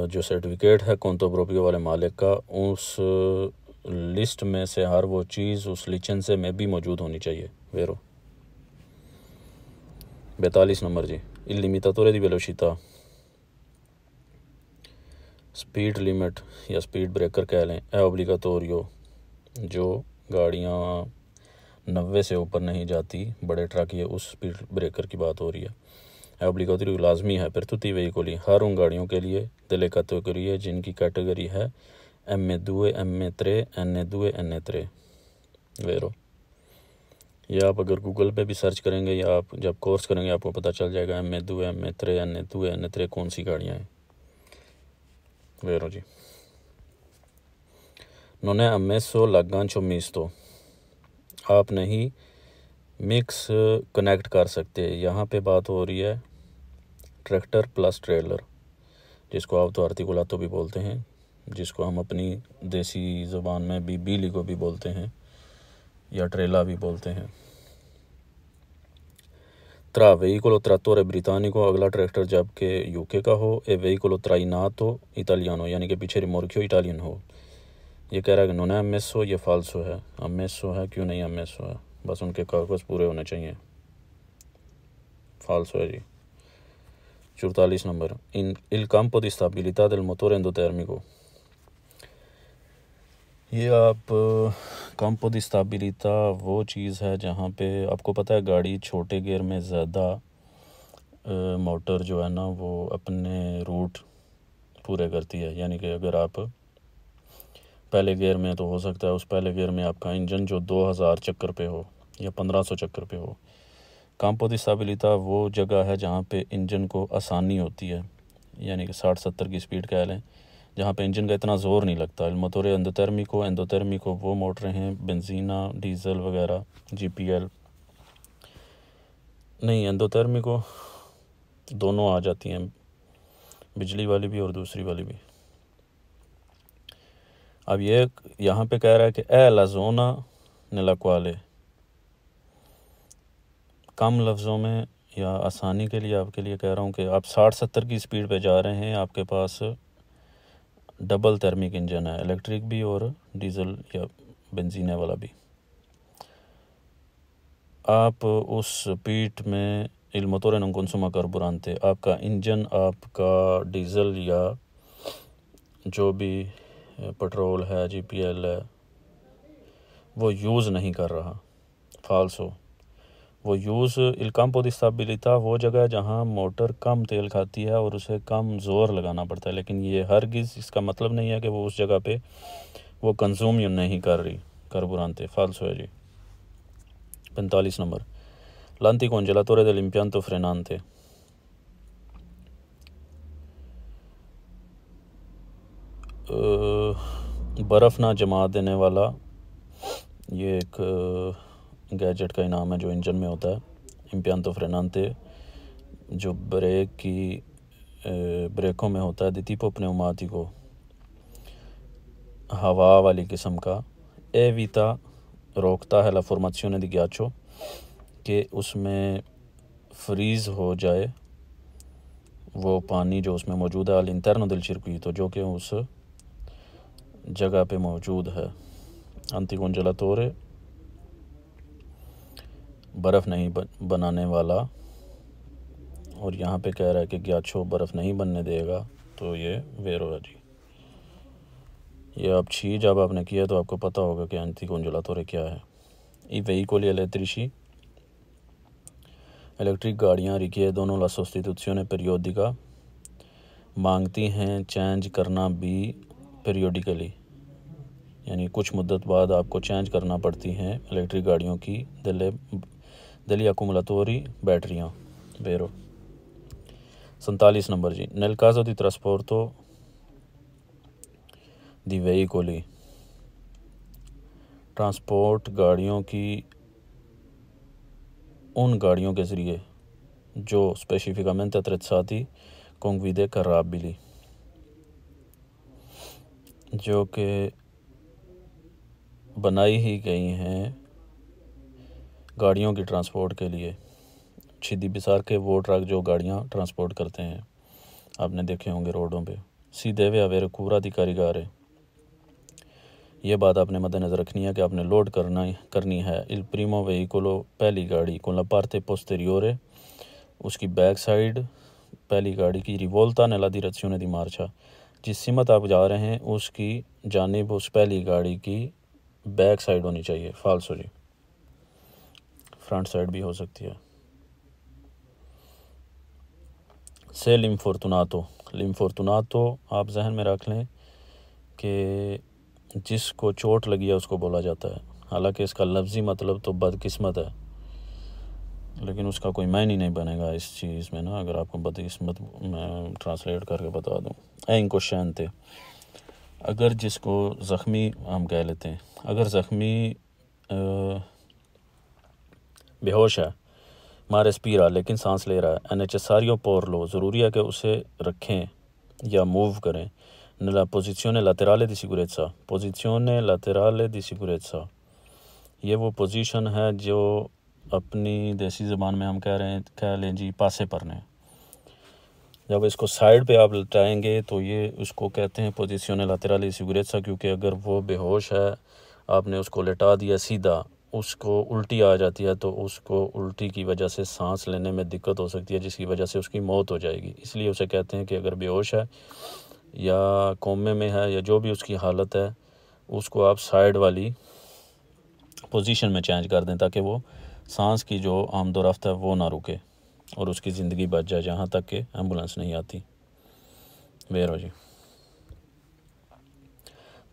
जो सर्टिफिकेट है conto proprio वाले मालिक का, उस लिस्ट में से हर वो चीज़ उस लिसेंसे में भी मौजूद होनी चाहिए। वेरो। 42 नंबर जी, il limitatore di velocità, speed limit या स्पीड ब्रेकर कह लें। है ओब्लिगाटोरियो, जो गाड़ियाँ 90 से ऊपर नहीं जाती, बड़े ट्रक, ये उस स्पीड ब्रेकर की बात हो रही है। ओब्लिगाटोरियो लाजमी है। per tutti i veicoli, हर उन गाड़ियों के लिए delle categorie जिनकी कैटेगरी है M2, M3, N2, N3। वेरो। या आप अगर गूगल पे भी सर्च करेंगे या आप जब कोर्स करेंगे आपको पता चल जाएगा M2, M3, N2, N3 कौन सी गाड़ियाँ हैं। वेरो जी। non è ammesso l'aggancio misto, आप नहीं मिक्स कनेक्ट कर सकते। यहाँ पे बात हो रही है ट्रैक्टर प्लस ट्रेलर, जिसको आप तो आर्टिकुलातो भी बोलते हैं, जिसको हम अपनी देसी ज़ुबान में बीली को भी बोलते हैं या ट्रेला भी बोलते हैं। tra veicolo trattore britannico, अगला ट्रैक्टर जबकि यूके का हो। ए veicolo trainato italiano, यानी कि पीछे रिमोर्कियो इटालियन हो। ये कह रहा है कि non è ammesso, ये फाल्सो है। ammesso है, क्यों नहीं ammesso है। बस उनके कागज़ पूरे होने चाहिए। फाल्सो है जी। 44 number, il campo di stabilità del motore endotermico। ये आप campo di stabilità वो चीज़ है जहाँ पे आपको पता है गाड़ी छोटे गियर में ज़्यादा मोटर जो है ना वो अपने रूट पूरे करती है। यानी कि अगर आप पहले गियर में, तो हो सकता है उस पहले गियर में आपका इंजन जो 2000 चक्कर पे हो या 1500 चक्कर पे हो। campo di stabilità वो जगह है जहाँ पे इंजन को आसानी होती है, यानी कि 60-70 की स्पीड कह लें, जहाँ पे इंजन का इतना ज़ोर नहीं लगता। मोटोरे एंडोथर्मिको वो मोटरें हैं बेंजीना, डीज़ल वगैरह, जीपीएल नहीं, एंडोथर्मिको दोनों आ जाती हैं, बिजली वाली भी और दूसरी वाली भी। अब ये यहाँ पे कह रहा है कि ए ला ज़ोना नेला क्वाले, कम लफ्ज़ों में या आसानी के लिए आपके लिए कह रहा हूँ कि आप 60-70 की स्पीड पे जा रहे हैं, आपके पास डबल थर्मिक इंजन है, इलेक्ट्रिक भी और डीज़ल या बेंजीने वाला भी। आप उस स्पीड में il motore non consuma carburante, आपका इंजन आपका डीज़ल या जो भी पेट्रोल है, जीपीएल है, वो यूज़ नहीं कर रहा। फाल्सो, वो use il campo di stabilità वो जगह है जहाँ मोटर कम तेल खाती है और उसे कम ज़ोर लगाना पड़ता है, लेकिन ये हरगिज़ इसका मतलब नहीं है कि वो उस जगह पे वो कंज्यूम नहीं कर रही कार्बुरांते। फाल्सो है जी। 45 नंबर, l'anticongelatore dell'impianto frenante। बर्फ़ ना जमा देने वाला ये एक गैजेट का ही नाम है जो इंजन में होता है। इम्पियांतो फ्रेनांते जो ब्रेकों में होता है। दी tipo pneumatico, हवा वाली किस्म का। एविता रोकता है ला formazione di ghiaccio, कि उसमें फ्रीज़ हो जाए वो पानी जो उसमें मौजूद है, all'interno del circuito, जो कि उस जगह पे मौजूद है। anticongelatore बर्फ़ नहीं बनाने वाला, और यहाँ पे कह रहा है कि ghiaccio बर्फ़ नहीं बनने देगा, तो ये वेरो है जी। ये आप जब आपने किया तो आपको पता होगा कि anticongelatore क्या है। I veicoli elettrici, इलेक्ट्रिक गाड़ियाँ richiedono la sostituzione periodica, मांगती हैं चेंज करना भी periodically, यानी कुछ मुद्दत बाद आपको चेंज करना पड़ती हैं इलेक्ट्रिक गाड़ियों की degli accumulatori बैटरियाँ। वेरो। 47 नंबर जी, nel caso di trasporto di veicoli, transport गाड़ियों की उन गाड़ियों के ज़रिए जो specificamente attrezzati con guide carrabili, जो कि बनाई ही गई हैं गाड़ियों की ट्रांसपोर्ट के लिए। छिदी बिसार के वो ट्रक जो गाड़ियाँ ट्रांसपोर्ट करते हैं, आपने देखे होंगे रोडों पे। सीधे वे अवेर कूरा दी कारीगार, ये बात आपने मद्देनज़र रखनी है कि आपने लोड करनी है इल प्रीमो वेहिकोलो, पहली गाड़ी को ला पार्टे पोस्टेरियोरे, उसकी बैक साइड पहली गाड़ी की, रिवोल्टा नेला direzione di marcia, जिस सिमत आप जा रहे हैं उसकी जानिब उस पहली गाड़ी की बैक साइड होनी चाहिए। फाल्सो जी, फ्रंट साइड भी हो सकती है। से लिम्फोर्टुनातो आप जहन में रख लें कि जिसको चोट लगी है उसको बोला जाता है। हालांकि इसका लफ्ज़ी मतलब तो बदकिस्मत है, लेकिन उसका कोई मायने नहीं बनेगा इस चीज़ में ना, अगर आपको बदकिस्मत मैं ट्रांसलेट करके बता दूँ। इंकोशेंते, अगर जिसको ज़ख्मी हम कह लेते हैं, अगर ज़ख्मी बेहोश है, मारे स्पीरा लेकिन सांस ले रहा है, एनेचेसारियो पोर लो, ज़रूरी है कि उसे रखें या मूव करें। nella posizione laterale di sicurezza, posizione laterale di sicurezza, ये वो पोजीशन है जो अपनी देसी ज़बान में हम कह लें जी पासे परने। जब इसको साइड पे आप लटाएंगे तो ये उसको कहते हैं पोजीशिone laterale di sicurezza, क्योंकि अगर वो बेहोश है, आपने उसको लेटा दिया सीधा, उसको उल्टी आ जाती है तो उसको उल्टी की वजह से सांस लेने में दिक्कत हो सकती है, जिसकी वजह से उसकी मौत हो जाएगी। इसलिए उसे कहते हैं कि अगर बेहोश है या कोमे में है या जो भी उसकी हालत है, उसको आप साइड वाली पोजीशन में चेंज कर दें ताकि वो सांस की जो आमदोरफ्त है वो ना रुके और उसकी ज़िंदगी बच जाए जहाँ तक कि एम्बुलेंस नहीं आती। वेरो जी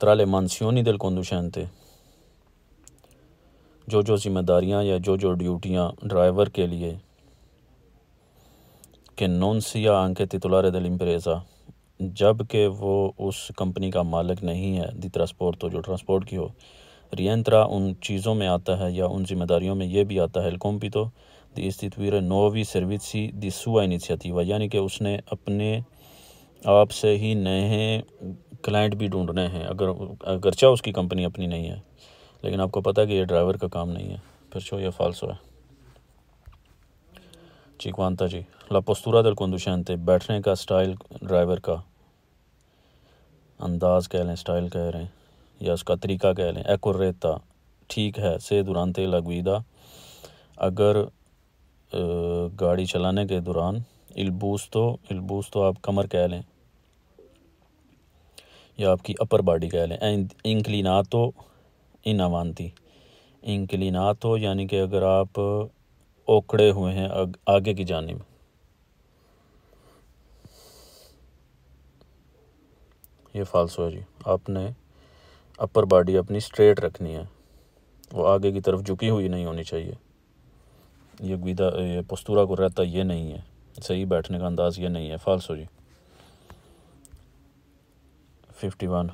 tra le mansioni del conducente, जो जिम्मेदारियां या जो ड्यूटियां ड्राइवर के लिए कि non sia anche titolare dell'impresa, जब कि वो उस कंपनी का मालिक नहीं है दी ट्रांसपोर्ट, जो ट्रांसपोर्ट की हो, रिएंट्रा उन चीज़ों में आता है या उन जिम्मेदारियों में ये भी आता है il compito di istituire nuovi servizi di sua iniziativa, यानी कि उसने अपने आप से ही नए क्लाइंट भी ढूंढने हैं, अगरचा उसकी कंपनी अपनी नहीं है, लेकिन आपको पता है कि ये ड्राइवर का काम नहीं है, फिर ये फाल्सो है। चिकवांता जी ला पोस्टूरा del conducente, बैठने का स्टाइल ड्राइवर का, अंदाज कह लें, स्टाइल कह रहे हैं या उसका तरीका कह लें, ecco retta ठीक है से durante la guida, अगर गाड़ी चलाने के दौरान, il busto आप कमर कह लें या आपकी अपर बॉडी कह लें, इंक्लिनातो इन अवांती, इंक्लिनातो यानी कि अगर आप ओखड़े हुए हैं आगे की जानिब, ये फाल्सो है जी। आपने अपर बॉडी अपनी स्ट्रेट रखनी है, वो आगे की तरफ झुकी हुई नहीं होनी चाहिए। ये पोस्टूरा को रहता ये नहीं है, सही बैठने का अंदाज ये नहीं है, फाल्सो जी। 51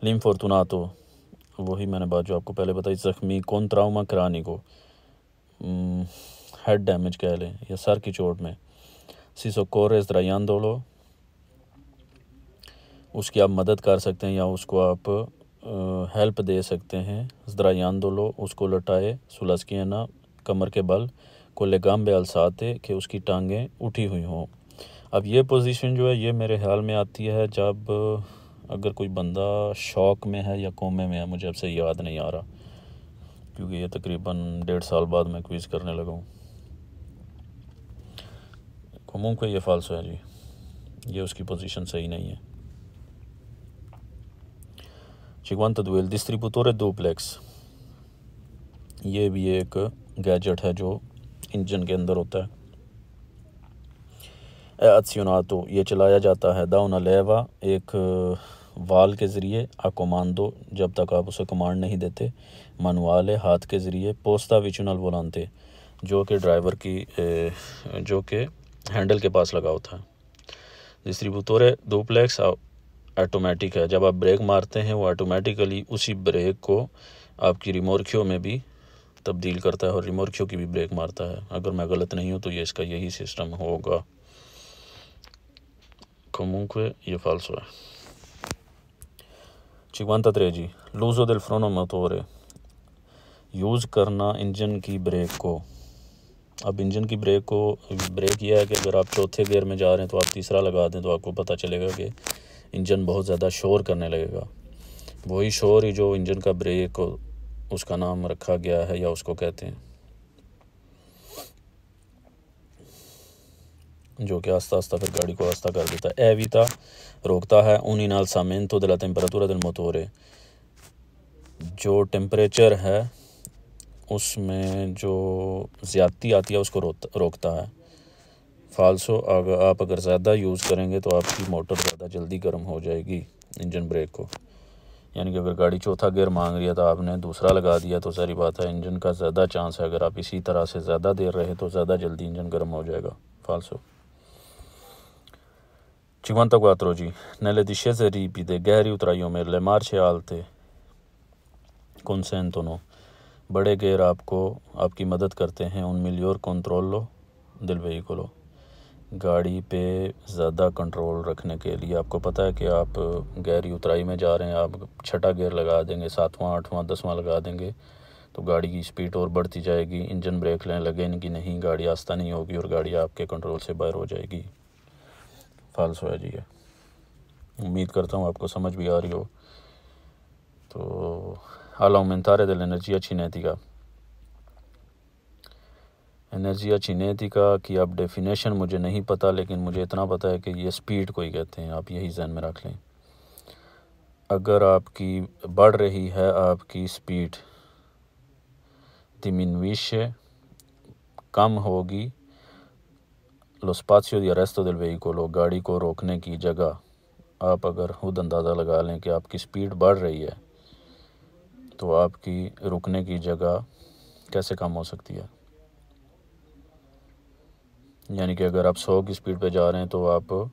l'infortunato, वही मैंने बात जो आपको पहले बताई, ज़ख्मी कौन ट्राउमा करानी को, हेड डैमेज कह लें या सर की चोट में, si soccorre sdraiandolo, उसकी आप मदद कर सकते हैं या उसको आप हेल्प दे सकते हैं, sdraiandolo उसको लटाए, sulla कमर के बल, को le gambe alzate कि उसकी टांगें उठी हुई हों। अब ये पोजीशन जो है ये मेरे ख्याल में आती है जब अगर कोई बंदा शॉक में है या कोमे में है, मुझे अब से याद नहीं आ रहा क्योंकि ये तकरीबन 1.5 साल बाद मैं क्विज़ करने लगा हूँ। कोमों ये फाल्सो है जी, ये उसकी पोजीशन सही नहीं है। 52 il distributore duplex, ये भी एक गैजेट है जो इंजन के अंदर होता है। azionato, ये चलाया जाता है, da una leva, एक वाल के ज़रिए, a comando, जब तक आप उसे कमांड नहीं देते, manuale, हाथ के ज़रिए, posta vicino al volante, जो कि ड्राइवर की जो कि हैंडल के पास लगा होता है। डिस्ट्रीब्यूटोरे डुप्लेक्स ऑटोमेटिक है, जब आप ब्रेक मारते हैं वो ऑटोमेटिकली उसी ब्रेक को आपकी रिमोर्कियो में भी तब्दील करता है और रिमोर्कियो की भी ब्रेक मारता है। अगर मैं गलत नहीं हूँ तो ये इसका यही सिस्टम होगा। comunque ये फाल्सो है। 53 जी l'uso del freno motore, use करना इंजन की ब्रेक को। अब इंजन की ब्रेक यह है कि अगर आप चौथे गियर में जा रहे हैं तो आप तीसरा लगा दें तो आपको पता चलेगा कि इंजन बहुत ज़्यादा शोर करने लगेगा। वही शोर ही जो इंजन का ब्रेक उसका नाम रखा गया है या उसको कहते हैं, जो कि आस्ता आस्ता फिर गाड़ी को आस्ता कर देता है। एविता रोकता है, un innalzamento della temperatura del motore, जो टेम्परेचर है उसमें जो ज़्यादती आती है उसको रोकता है। फाल्सो, अगर ज़्यादा यूज़ करेंगे तो आपकी मोटर ज़्यादा जल्दी गर्म हो जाएगी इंजन ब्रेक को, यानी कि अगर गाड़ी चौथा गियर मांग रही है तो आपने दूसरा लगा दिया तो सारी बात है इंजन का ज़्यादा चांस है, अगर आप इसी तरह से ज़्यादा देर रहे तो ज़्यादा जल्दी इंजन गर्म हो जाएगा। फाल्सो। 54 जी nelle discese ripide, gehri utraiyo में le marce alte consentono, बड़े गेयर आपकी मदद करते हैं, उन मिलियोर कंट्रोलो दिल वेहिकलो, गाड़ी पे ज़्यादा कंट्रोल रखने के लिए। आपको पता है कि आप गहरी उतराई में जा रहे हैं, आप छठा गियर लगा देंगे, 7वां 8वां 10वां लगा देंगे तो गाड़ी की स्पीड और बढ़ती जाएगी, इंजन ब्रेक लेने लगेगी नहीं, गाड़ी आस्ता नहीं होगी और गाड़ी आपके कंट्रोल से बाहर हो जाएगी। फाल्सो है जी ये। उम्मीद करता हूँ आपको समझ भी आ रही हो। तो all'aumentare dell'energia cinetica। एनर्जिया cinetica की अब डेफिनेशन मुझे नहीं पता, लेकिन मुझे इतना पता है कि ये स्पीड को ही कहते हैं, आप यही जहन में रख लें। अगर आपकी बढ़ रही है आपकी स्पीड, diminuisce कम होगी lo spazio di arresto del veicolo, गाड़ी को रोकने की जगह। आप अगर खुद अंदाज़ा लगा लें कि आपकी स्पीड बढ़ रही है तो आपकी रुकने की जगह कैसे कम हो सकती है। यानी कि अगर आप 100 की स्पीड पे जा रहे हैं तो आप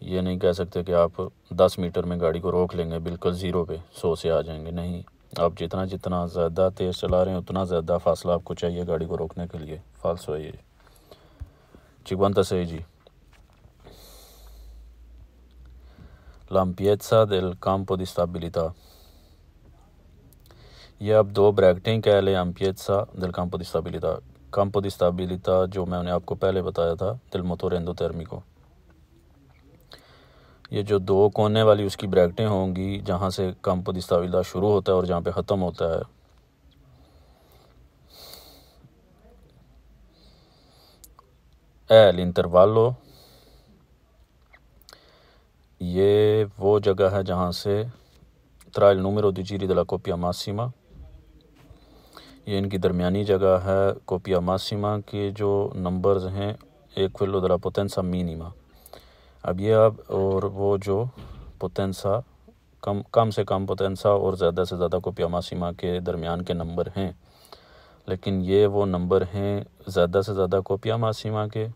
ये नहीं कह सकते कि आप 10 मीटर में गाड़ी को रोक लेंगे, बिल्कुल ज़ीरो पे 100 से आ जाएंगे। नहीं, आप जितना ज़्यादा तेज़ चला रहे हैं उतना ज़्यादा फासला आपको चाहिए गाड़ी को रोकने के लिए। फाल्सो है ये। 56 l'ampiezza del campo di stabilità। ये अब दो ब्रैकेटें कह लें, ampiezza del campo di stabilità। campo di stabilità जो मैंने आपको पहले बताया था del motore endotérmico। ये जो दो कोने वाली उसकी ब्रैकेटें होंगी जहाँ से campo di stabilità शुरू होता है और जहाँ पे ख़त्म होता है, l'intervallo, ये वो जगह है जहाँ से tra il numero di giri della coppia massima, ये इनकी दरमियानी जगह है कोपिया मासिमा के जो नंबर्स हैं एक quello della potenza minima। अब ये अब और वो जो पोटेंसा कम से कम पोटेंसा और ज़्यादा से ज़्यादा कोपिया मासिमा के दरमियान के नंबर हैं, लेकिन ये वो नंबर हैं ज़्यादा से ज़्यादा कोपिया मासिमा के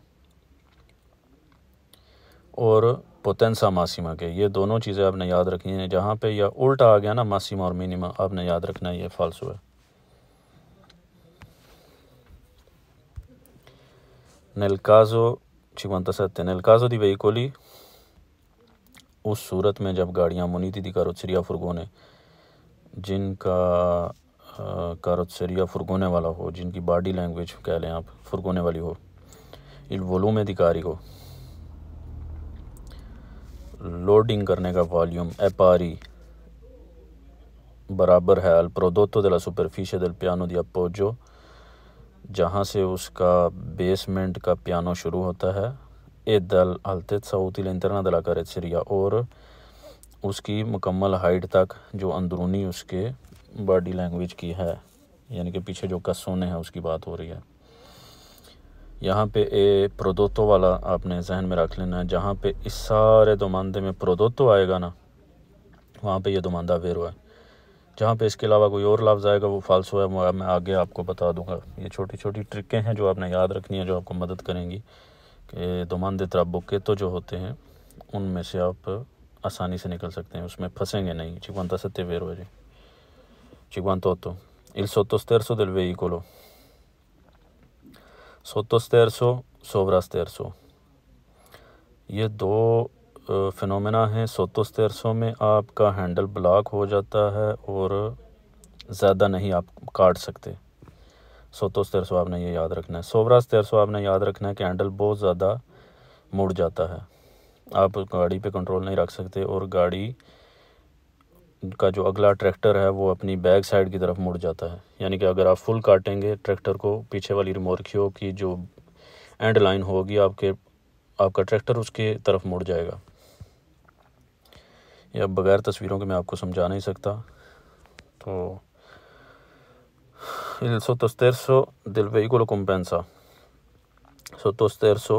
और पोटेंसा मासिमा के। ये दोनों चीज़ें आपने याद रखनी हैं। जहाँ पे यह उल्टा आ गया ना मासिमा और मिनिमा, आपने याद रखना है ये फाल्सो है। nel caso 57 nel caso di veicoli, उस सूरत में जब गाड़ियाँ मुनीति दी कारोसेरिया फुरगोने, जिनका कारोसेरिया फुरगोने वाला हो, जिनकी बॉडी लैंग्वेज कह लें आप फुरगोने वाली हो, il volume di carico, loading करने का वॉल्यूम è pari, बराबर है al prodotto della superficie del piano di appoggio, जहाँ से उसका बेसमेंट का पियानो शुरू होता है, e dall'altezza utile interna della carrozzeria, और उसकी मुकम्मल हाइट तक जो अंदरूनी उसके बॉडी लैंग्वेज की है, यानी कि पीछे जो कस्सोने हैं उसकी बात हो रही है। यहाँ पे ए प्रोदोतो वाला आपने जहन में रख लेना है। जहाँ पे इस सारे दोमांदे में प्रोदोतो आएगा ना, वहाँ पे ये दोमांदा वेरो है। जहाँ पे इसके अलावा कोई और लफ्ज़ आएगा वो फाल्सो है। मैं आगे आपको बता दूंगा। ये छोटी छोटी ट्रिकें हैं जो आपने याद रखनी है, जो आपको मदद करेंगी कि दोमांदे त्राबुके तो जो होते हैं उनमें से आप आसानी से निकल सकते हैं, उसमें फंसेंगे नहीं। 57 वेरो जी 58 il sottosterzo del veicolo, sottosterzo sovrasterzo, ये दो फिनोमेना हैं। सोतोस्टेरसो में आपका हैंडल ब्लॉक हो जाता है और ज़्यादा नहीं आप काट सकते। सोतोस्टेरसो आपने ये याद रखना है। सोवरास्टेरसो आपने याद रखना है कि हैंडल बहुत ज़्यादा मुड़ जाता है, आप गाड़ी पे कंट्रोल नहीं रख सकते और गाड़ी का जो अगला ट्रैक्टर है वो अपनी बैक साइड की तरफ मुड़ जाता है। यानी कि अगर आप फुल काटेंगे ट्रैक्टर को, पीछे वाली रिमोर्कियो की जो एंड लाइन होगी आपका ट्रैक्टर उसके तरफ मुड़ जाएगा। ये अब बगैर तस्वीरों के मैं आपको समझा नहीं सकता। तो il sottosterzo del veicolo compensa, sottosterzo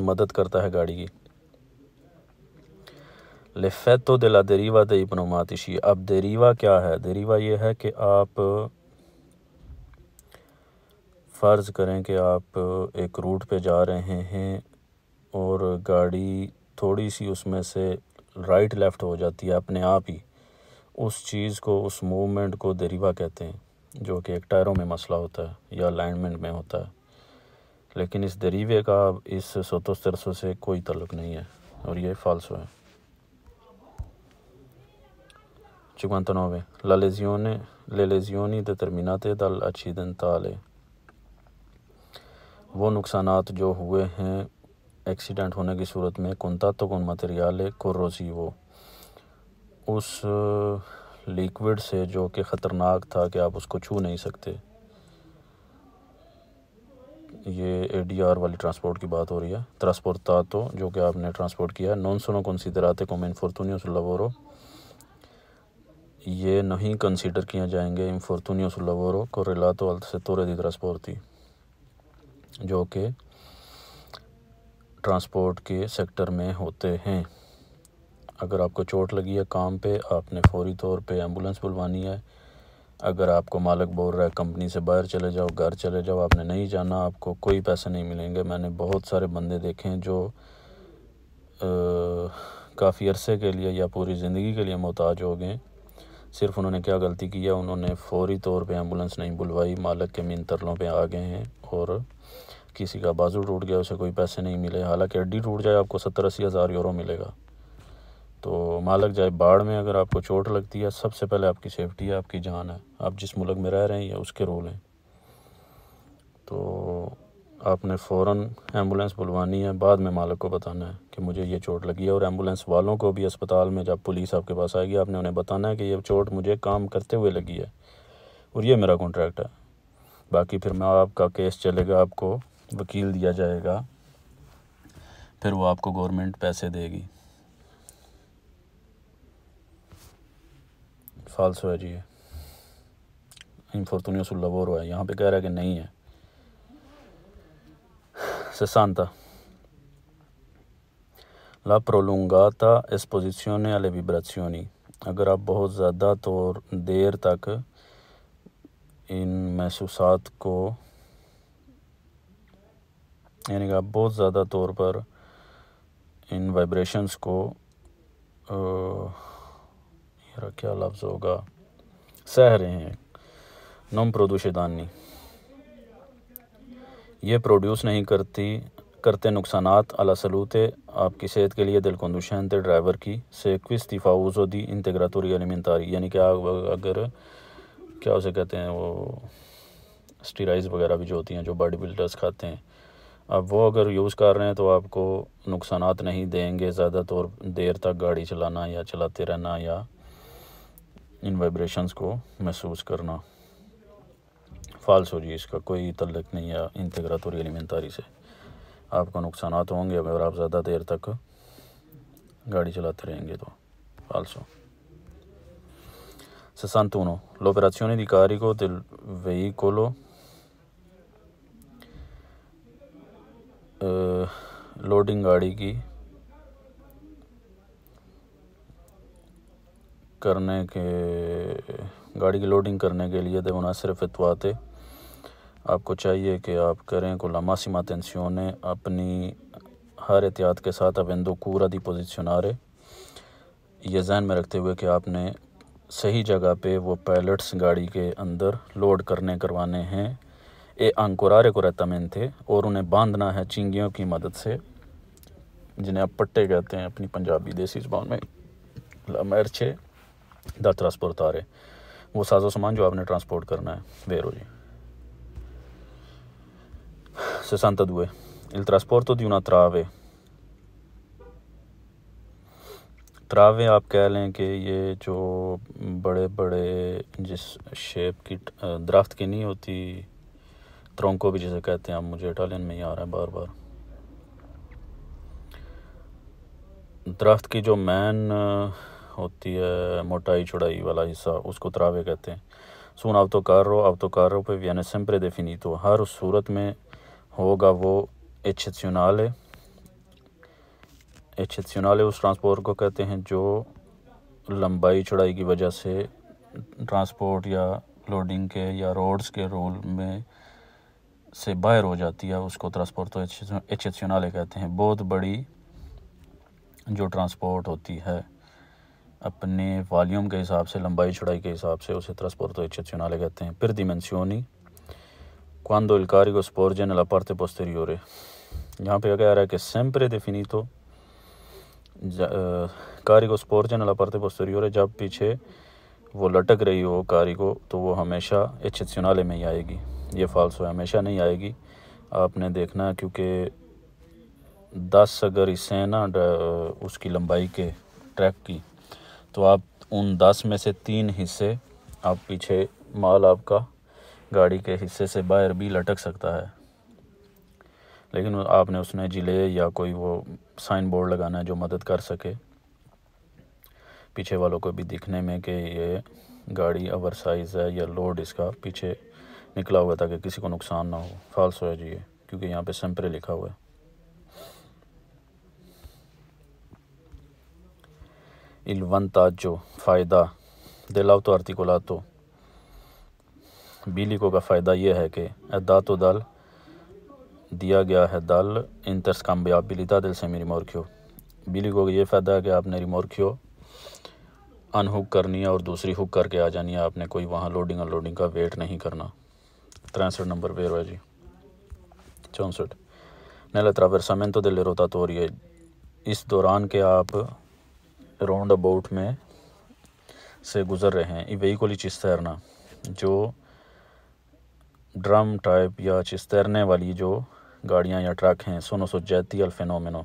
मदद करता है गाड़ी की। l'effetto della deriva dei pneumatici, अब deriva क्या है? deriva ये है कि आप फ़र्ज़ करें कि आप एक रूट पे जा रहे हैं और गाड़ी थोड़ी सी उसमें से राइट लेफ़्ट हो जाती है अपने आप ही। उस चीज़ को, उस मूवमेंट को दरीवा कहते हैं, जो कि एक टायरों में मसला होता है या अलाइनमेंट में होता है। लेकिन इस दरीवे का इस सोतोस्टेरसो से कोई ताल्लुक़ नहीं है और ये फाल्सो है। 59 le lesioni determinate dall'accidentale, वो नुकसानात जो हुए हैं एक्सीडेंट होने की सूरत में contatto con materiale corrosivo, उस लिक्विड से जो कि ख़तरनाक था कि आप उसको छू नहीं सकते। ये ADR वाली ट्रांसपोर्ट की बात हो रही है। ट्रांसपोर्टातो जो कि आपने ट्रांसपोर्ट किया, non sono considerate come infortunio sul lavoro, ये नहीं कंसीडर किए जाएंगे infortunio sul lavoro correlato al settore di trasporti, जो कि ट्रांसपोर्ट के सेक्टर में होते हैं। अगर आपको चोट लगी है काम पे, आपने फौरी तौर पे एम्बुलेंस बुलवानी है। अगर आपको मालिक बोल रहा है कंपनी से बाहर चले जाओ, घर चले जाओ, आपने नहीं जाना, आपको कोई पैसे नहीं मिलेंगे। मैंने बहुत सारे बंदे देखे हैं जो काफ़ी अरसे के लिए या पूरी ज़िंदगी के लिए मोहताज हो गए। सिर्फ उन्होंने क्या गलती की है, उन्होंने फौरी तौर पे एम्बुलेंस नहीं बुलवाई, मालिक के मिन तरलों पे आ गए हैं और किसी का बाजू टूट गया, उसे कोई पैसे नहीं मिले। हालांकि हड्डी टूट जाए आपको 70-80 हज़ार यूरो मिलेगा। तो मालिक जाए बाढ़ में, अगर आपको चोट लगती है सबसे पहले आपकी सेफ्टी है, आपकी जान है। आप जिस मुल्क में रह रहे हैं या उसके रूल हैं, तो आपने फ़ौरन एम्बुलेंस बुलवानी है। बाद में मालिक को बताना है कि मुझे ये चोट लगी है, और एम्बुलेंस वालों को भी अस्पताल में जब पुलिस आपके पास आएगी, आपने उन्हें बताना है कि ये चोट मुझे काम करते हुए लगी है और ये मेरा कॉन्ट्रैक्ट है। बाकी फिर मैं आपका केस चलेगा, आपको वकील दिया जाएगा, फिर वो आपको गवर्नमेंट पैसे देगी। फाल्सो है जी, ये इन्फॉर्चुनियो सुल लवोरो है, यहाँ पे कह रहा है कि नहीं है। 60 La prolungata esposizione alle vibrazioni, अगर आप बहुत ज़्यादा देर तक इन महसूसात को, यानी कि आप बहुत ज़्यादा तौर पर इन वाइब्रेशंस को यार क्या लफ्ज़ होगा, सह रहे हैं। नॉन प्रोड्यूशेदानी, ये प्रोड्यूस नहीं करते नुकसानात अला सलूते, आपकी सेहत के लिए दिल कंडीशनते ड्राइवर की से क्विस्ती फाउजो दी इंटेग्राटोरी एलिमेंटारी, यानी कि अगर क्या उसे कहते हैं, वो स्टीराइज वगैरह भी जो होती हैं जो बॉडी बिल्डर्स खाते हैं, अब वो अगर यूज़ कर रहे हैं तो आपको नुकसानात नहीं देंगे ज़्यादा देर तक गाड़ी चलाना या चलाते रहना या इन वाइब्रेशंस को महसूस करना। फाल्स हो जी, इसका कोई तल्लुक़ नहीं है इंटेग्राटोरी एलिमेंटारी से। आपको नुकसानात होंगे अगर आप ज़्यादा देर तक गाड़ी चलाते रहेंगे तो। फाल्सो। 61 L'operazione di carico del veicolo, loading गाड़ी की लोडिंग करने के लिए देवना सिर्फ इतवाते, आपको चाहिए कि आप करें को लामासिमा टेंसियोने, अपनी हर एहतियात के साथ अवेंदो कूरा दी पोजिशनारे, ये जहन में रखते हुए कि आपने सही जगह पे वो पैलेट्स गाड़ी के अंदर लोड करवाने हैं। ए अंकुरारे को रहता थे, और उन्हें बांधना है चिंगियों की मदद से, जिन्हें आप पट्टे कहते हैं अपनी पंजाबी देसी ज़बान में। लामर्चे दा ट्रांसपोर्टारे, वो साजो सामान जो आपने ट्रांसपोर्ट करना है। वेरो जी। 62 Il trasporto di una trave, ट्रावे आप कह लें कि ये जो बड़े बड़े जिस शेप की दरख्त की नहीं होती, त्रोंको भी जिसे कहते हैं, अब मुझे इटालियन में ही आ रहा है बार बार, दरख्त की जो मैन होती है मोटाई चौड़ाई वाला हिस्सा, उसको त्रावे कहते हैं। सुन autocarro पे viene sempre definito, हर उस सूरत में होगा वो एक्सेप्शनल उस ट्रांसपोर्ट को कहते हैं जो लंबाई चौड़ाई की वजह से ट्रांसपोर्ट या लोडिंग के या रोड्स के रूल में से बाहर हो जाती है, उसको ट्रांसपोर्ट एक्सेप्शनल कहते हैं। बहुत बड़ी जो ट्रांसपोर्ट होती है अपने वॉल्यूम के हिसाब से, लंबाई चौड़ाई के हिसाब से, उसे ट्रांसपोर्ट एक्सेप्शनल कहते हैं। फिर dimensioni quando il carico sporge nella parte posteriore, यहाँ पे क्या कह रहा है कि sempre definito carico sporge nella parte posteriore, जब पीछे वो लटक रही हो कारिको तो वो हमेशा एक्सेप्शनल में ही आएगी। ये फाल्सो है, हमेशा नहीं आएगी। आपने देखना है क्योंकि 10 अगर इससे ना उसकी लंबाई के ट्रैक की, तो आप उन 10 में से 3 हिस्से आप पीछे माल आपका गाड़ी के हिस्से से बाहर भी लटक सकता है, लेकिन आपने उसमें जिले या कोई वो साइन बोर्ड लगाना है जो मदद कर सके पीछे वालों को भी दिखने में कि ये गाड़ी ओवर साइज़ है या लोड इसका पीछे निकला हुआ, ताकि किसी को नुकसान ना हो। फाल्सो है जी ये, क्योंकि यहाँ पे सेंपरे लिखा हुआ है। Il vantaggio फ़ायदा dell'auto articolato बिलिको का फ़ायदा ये है कि dato dal दिया गया है दल interscambiabilità del semi-rimorchio। बिलिको का ये फ़ायदा है कि आपने रिमोर्कियो अनहुक करनी है और दूसरी हुक करके आ जानी है, आपने कोई वहाँ लोडिंग अनलोडिंग का वेट नहीं करना। 63 नंबर वेरो है जी। 64 nell'attraversamento delle rotatorie, इस दौरान के आप राउंड अबाउट में से गुज़र रहे हैं। ई veicoli cisterna, जो ड्रम टाइप या चिस्तरने वाली जो गाड़ियाँ या ट्रक हैं, sono soggetti al fenomeno,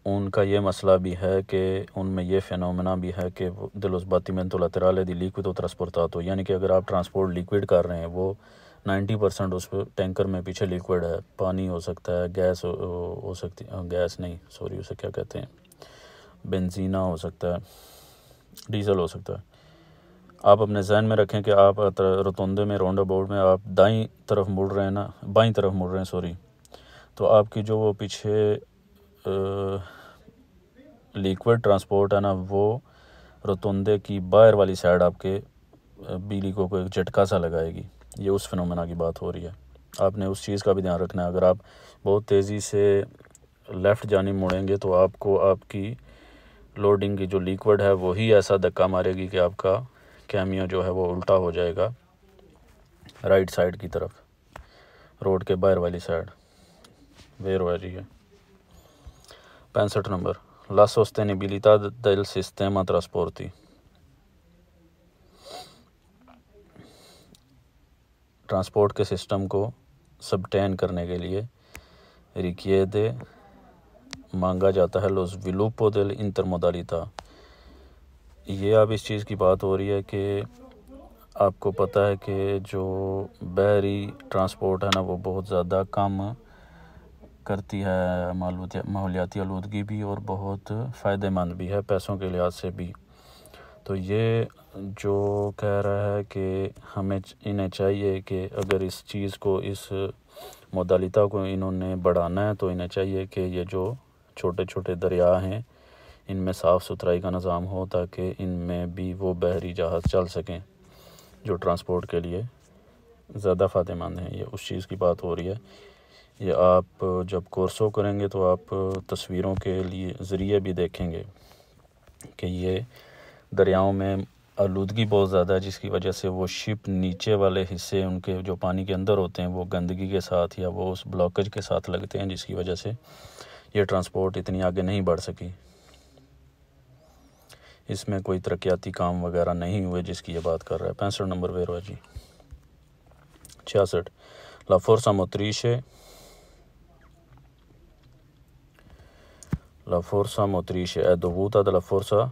उनका ये मसला भी है कि उनमें ये फेनोमेना भी है कि dello sbattimento laterale di liquido trasportato, यानी कि अगर आप ट्रांसपोर्ट लिक्विड कर रहे हैं, वो 90% उस टैंकर में पीछे लिक्विड है, पानी हो सकता है, गैस हो सकती है, गैस नहीं सॉरी उसे क्या कहते हैं, बेंजीना हो सकता है, डीजल हो सकता है। आप अपने जहन में रखें कि आप रोतुंडे में राउंड अबाउट में आप दाईं तरफ मुड़ रहे हैं ना, बाईं तरफ मुड़ रहे हैं सॉरी, तो आपकी जो वो पीछे लिक्विड ट्रांसपोर्ट है ना, वो रोतुंडे की बाहर वाली साइड आपके बिजली को एक झटका सा लगाएगी। ये उस फिनोमेना की बात हो रही है, आपने उस चीज़ का भी ध्यान रखना है। अगर आप बहुत तेज़ी से लेफ़्ट जानी मुड़ेंगे तो आपको आपकी लोडिंग की जो लिक्विड है वही ऐसा धक्का मारेगी कि आपका कैमियो जो है वो उल्टा हो जाएगा राइट साइड की तरफ, रोड के बाहर वाली साइड। वेरो है जी है। 65 number La sostenibilità del sistema trasporti, transport के सिस्टम को सबटेन करने के लिए रिchiede मांगा जाता है lo sviluppo dell'intermodalità। ये अब इस चीज़ की बात हो रही है कि आपको पता है कि जो बहरी ट्रांसपोर्ट है ना वो बहुत ज़्यादा कम करती है माहौलियाती आलूदगी भी, और बहुत फ़ायदेमंद भी है पैसों के लिहाज से भी। तो ये जो कह रहा है कि हमें इन्हें चाहिए कि अगर इस चीज़ को, इस मोदालिता को इन्होंने बढ़ाना है तो इन्हें चाहिए कि ये जो छोटे छोटे दरिया हैं इनमें साफ़ सुथराई का निज़ाम हो, ताकि इनमें भी वो बहरी जहाज़ चल सकें जो ट्रांसपोर्ट के लिए ज़्यादा फ़ायदेमंद हैं। ये उस चीज़ की बात हो रही है। ये आप जब कोर्सो करेंगे तो आप तस्वीरों के लिए ज़रिए भी देखेंगे कि ये दरियाओं में आलूदगी बहुत ज़्यादा है, जिसकी वजह से वो शिप नीचे वाले हिस्से उनके जो पानी के अंदर होते हैं वो गंदगी के साथ या वो उस ब्लॉकेज के साथ लगते हैं, जिसकी वजह से ये ट्रांसपोर्ट इतनी आगे नहीं बढ़ सकी। इसमें कोई तरक्याती काम वगैरह नहीं हुए जिसकी ये बात कर रहा है। 65 नंबर वेरो है जी। 66 La forza motrice è dovuta dalla forza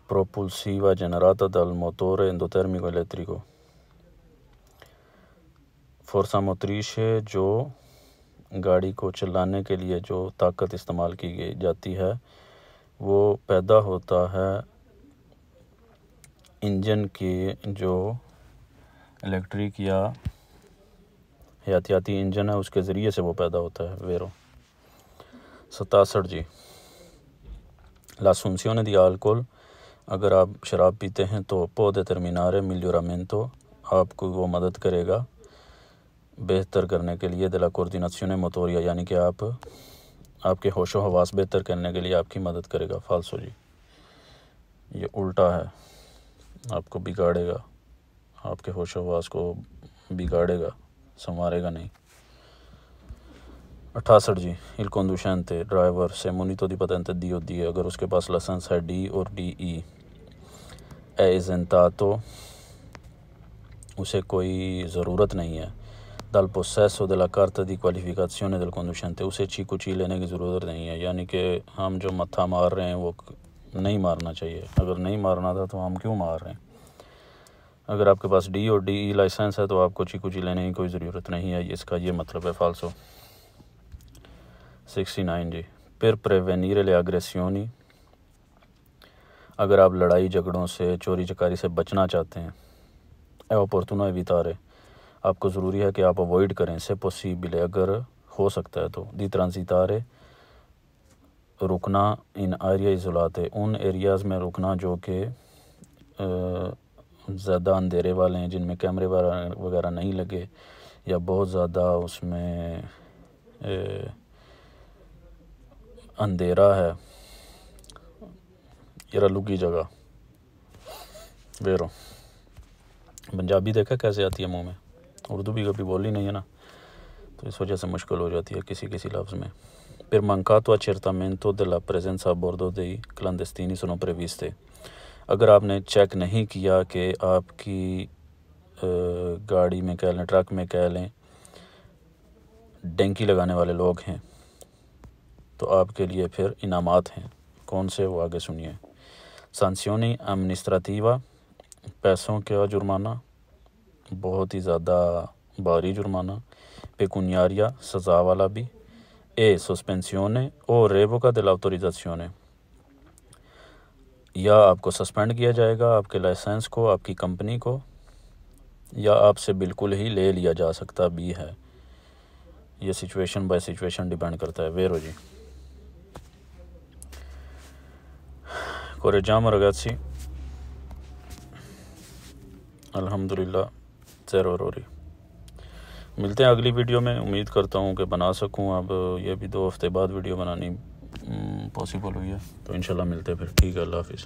propulsiva generata dal motore endotermico elettrico। फोर्सा मोत्रिशे जो गाड़ी को चलाने के लिए जो ताकत इस्तेमाल की जाती है वो पैदा होता है इंजन के जो इलेक्ट्रिक या हयातियाती इंजन है उसके ज़रिए से वो पैदा होता है। वेरो 67 जी। l'assunzione di alcol, अगर आप शराब पीते हैं तो può determinare miglioramento, आपको वो मदद करेगा बेहतर करने के लिए della coordinazione motoria, यानी कि आपके होशो हवास बेहतर करने के लिए आपकी मदद करेगा। फाल्सो जी, ये उल्टा है, आपको बिगाड़ेगा, आपके होशो हवास को बिगाड़ेगा, संवारेगा नहीं। 68 जी। il conducente ड्राइवर से munito di patente DOD, अगर उसके पास लाइसेंस है D और DE, è esentato, उसे कोई ज़रूरत नहीं है dal possesso della carta di qualificazione del conducente, उसे चीकू ची लेने की ज़रूरत नहीं है। यानी कि हम जो मत्था मार रहे हैं वो नहीं मारना चाहिए। अगर नहीं मारना था तो हम क्यों मार रहे हैं। अगर आपके पास डी और डी लाइसेंस है तो आपको चीकू ची लेने की कोई ज़रूरत नहीं है, इसका ये मतलब है फाल्सो। 69 जी, per prevenire le aggressioni, अगर आप लड़ाई झगड़ों से चोरी चकारी से बचना चाहते हैं, è opportuno evitare, आपको ज़रूरी है कि आप अवॉइड करें, से पॉसिबल अगर हो सकता है तो, दी ट्रांसितारे, रुकना, इन एरिया इजोलाते, उन एरियाज़ में रुकना जो कि ज़्यादा अंधेरे वाले हैं, जिनमें कैमरे वगैरह नहीं लगे, या बहुत ज़्यादा उसमें अंधेरा है, या लुकी जगह। वेरो पंजाबी देखा कैसे आती है मुंह में, उर्दू भी कभी बोली नहीं है ना, तो इस वजह से मुश्किल हो जाती है किसी किसी लफ्ज़ में। Per mancato accertamento della presenza a bordo dei clandestini sono previste, अगर आपने चेक नहीं किया कि आपकी गाड़ी में कह लें, ट्रक में कह लें, डेंकी लगाने वाले लोग हैं, तो आपके लिए फिर इनामात हैं। कौन से, वो आगे सुनिए। sanzioni amministrativa, पैसों का जुर्माना, बहुत ही ज़्यादा भारी जुर्माना। पेकुनियारिया, सज़ा वाला भी। ए सस्पेंसिone o revoca dell'autorizzazione, या आपको सस्पेंड किया जाएगा, आपके लाइसेंस को, आपकी कंपनी को, या आपसे बिल्कुल ही ले लिया जा सकता भी है। ये सिचुएशन बाय सिचुएशन डिपेंड करता है। वेरो जी, correggiamo ragazzi, अल्हम्दुलिल्लाह ज़ेरो एरर। मिलते हैं अगली वीडियो में, उम्मीद करता हूँ कि बना सकूँ। अब ये भी 2 हफ्ते बाद वीडियो बनानी पॉसिबल हुई है, तो इंशाल्लाह मिलते हैं फिर। ठीक है, अल्लाह हाफिज़।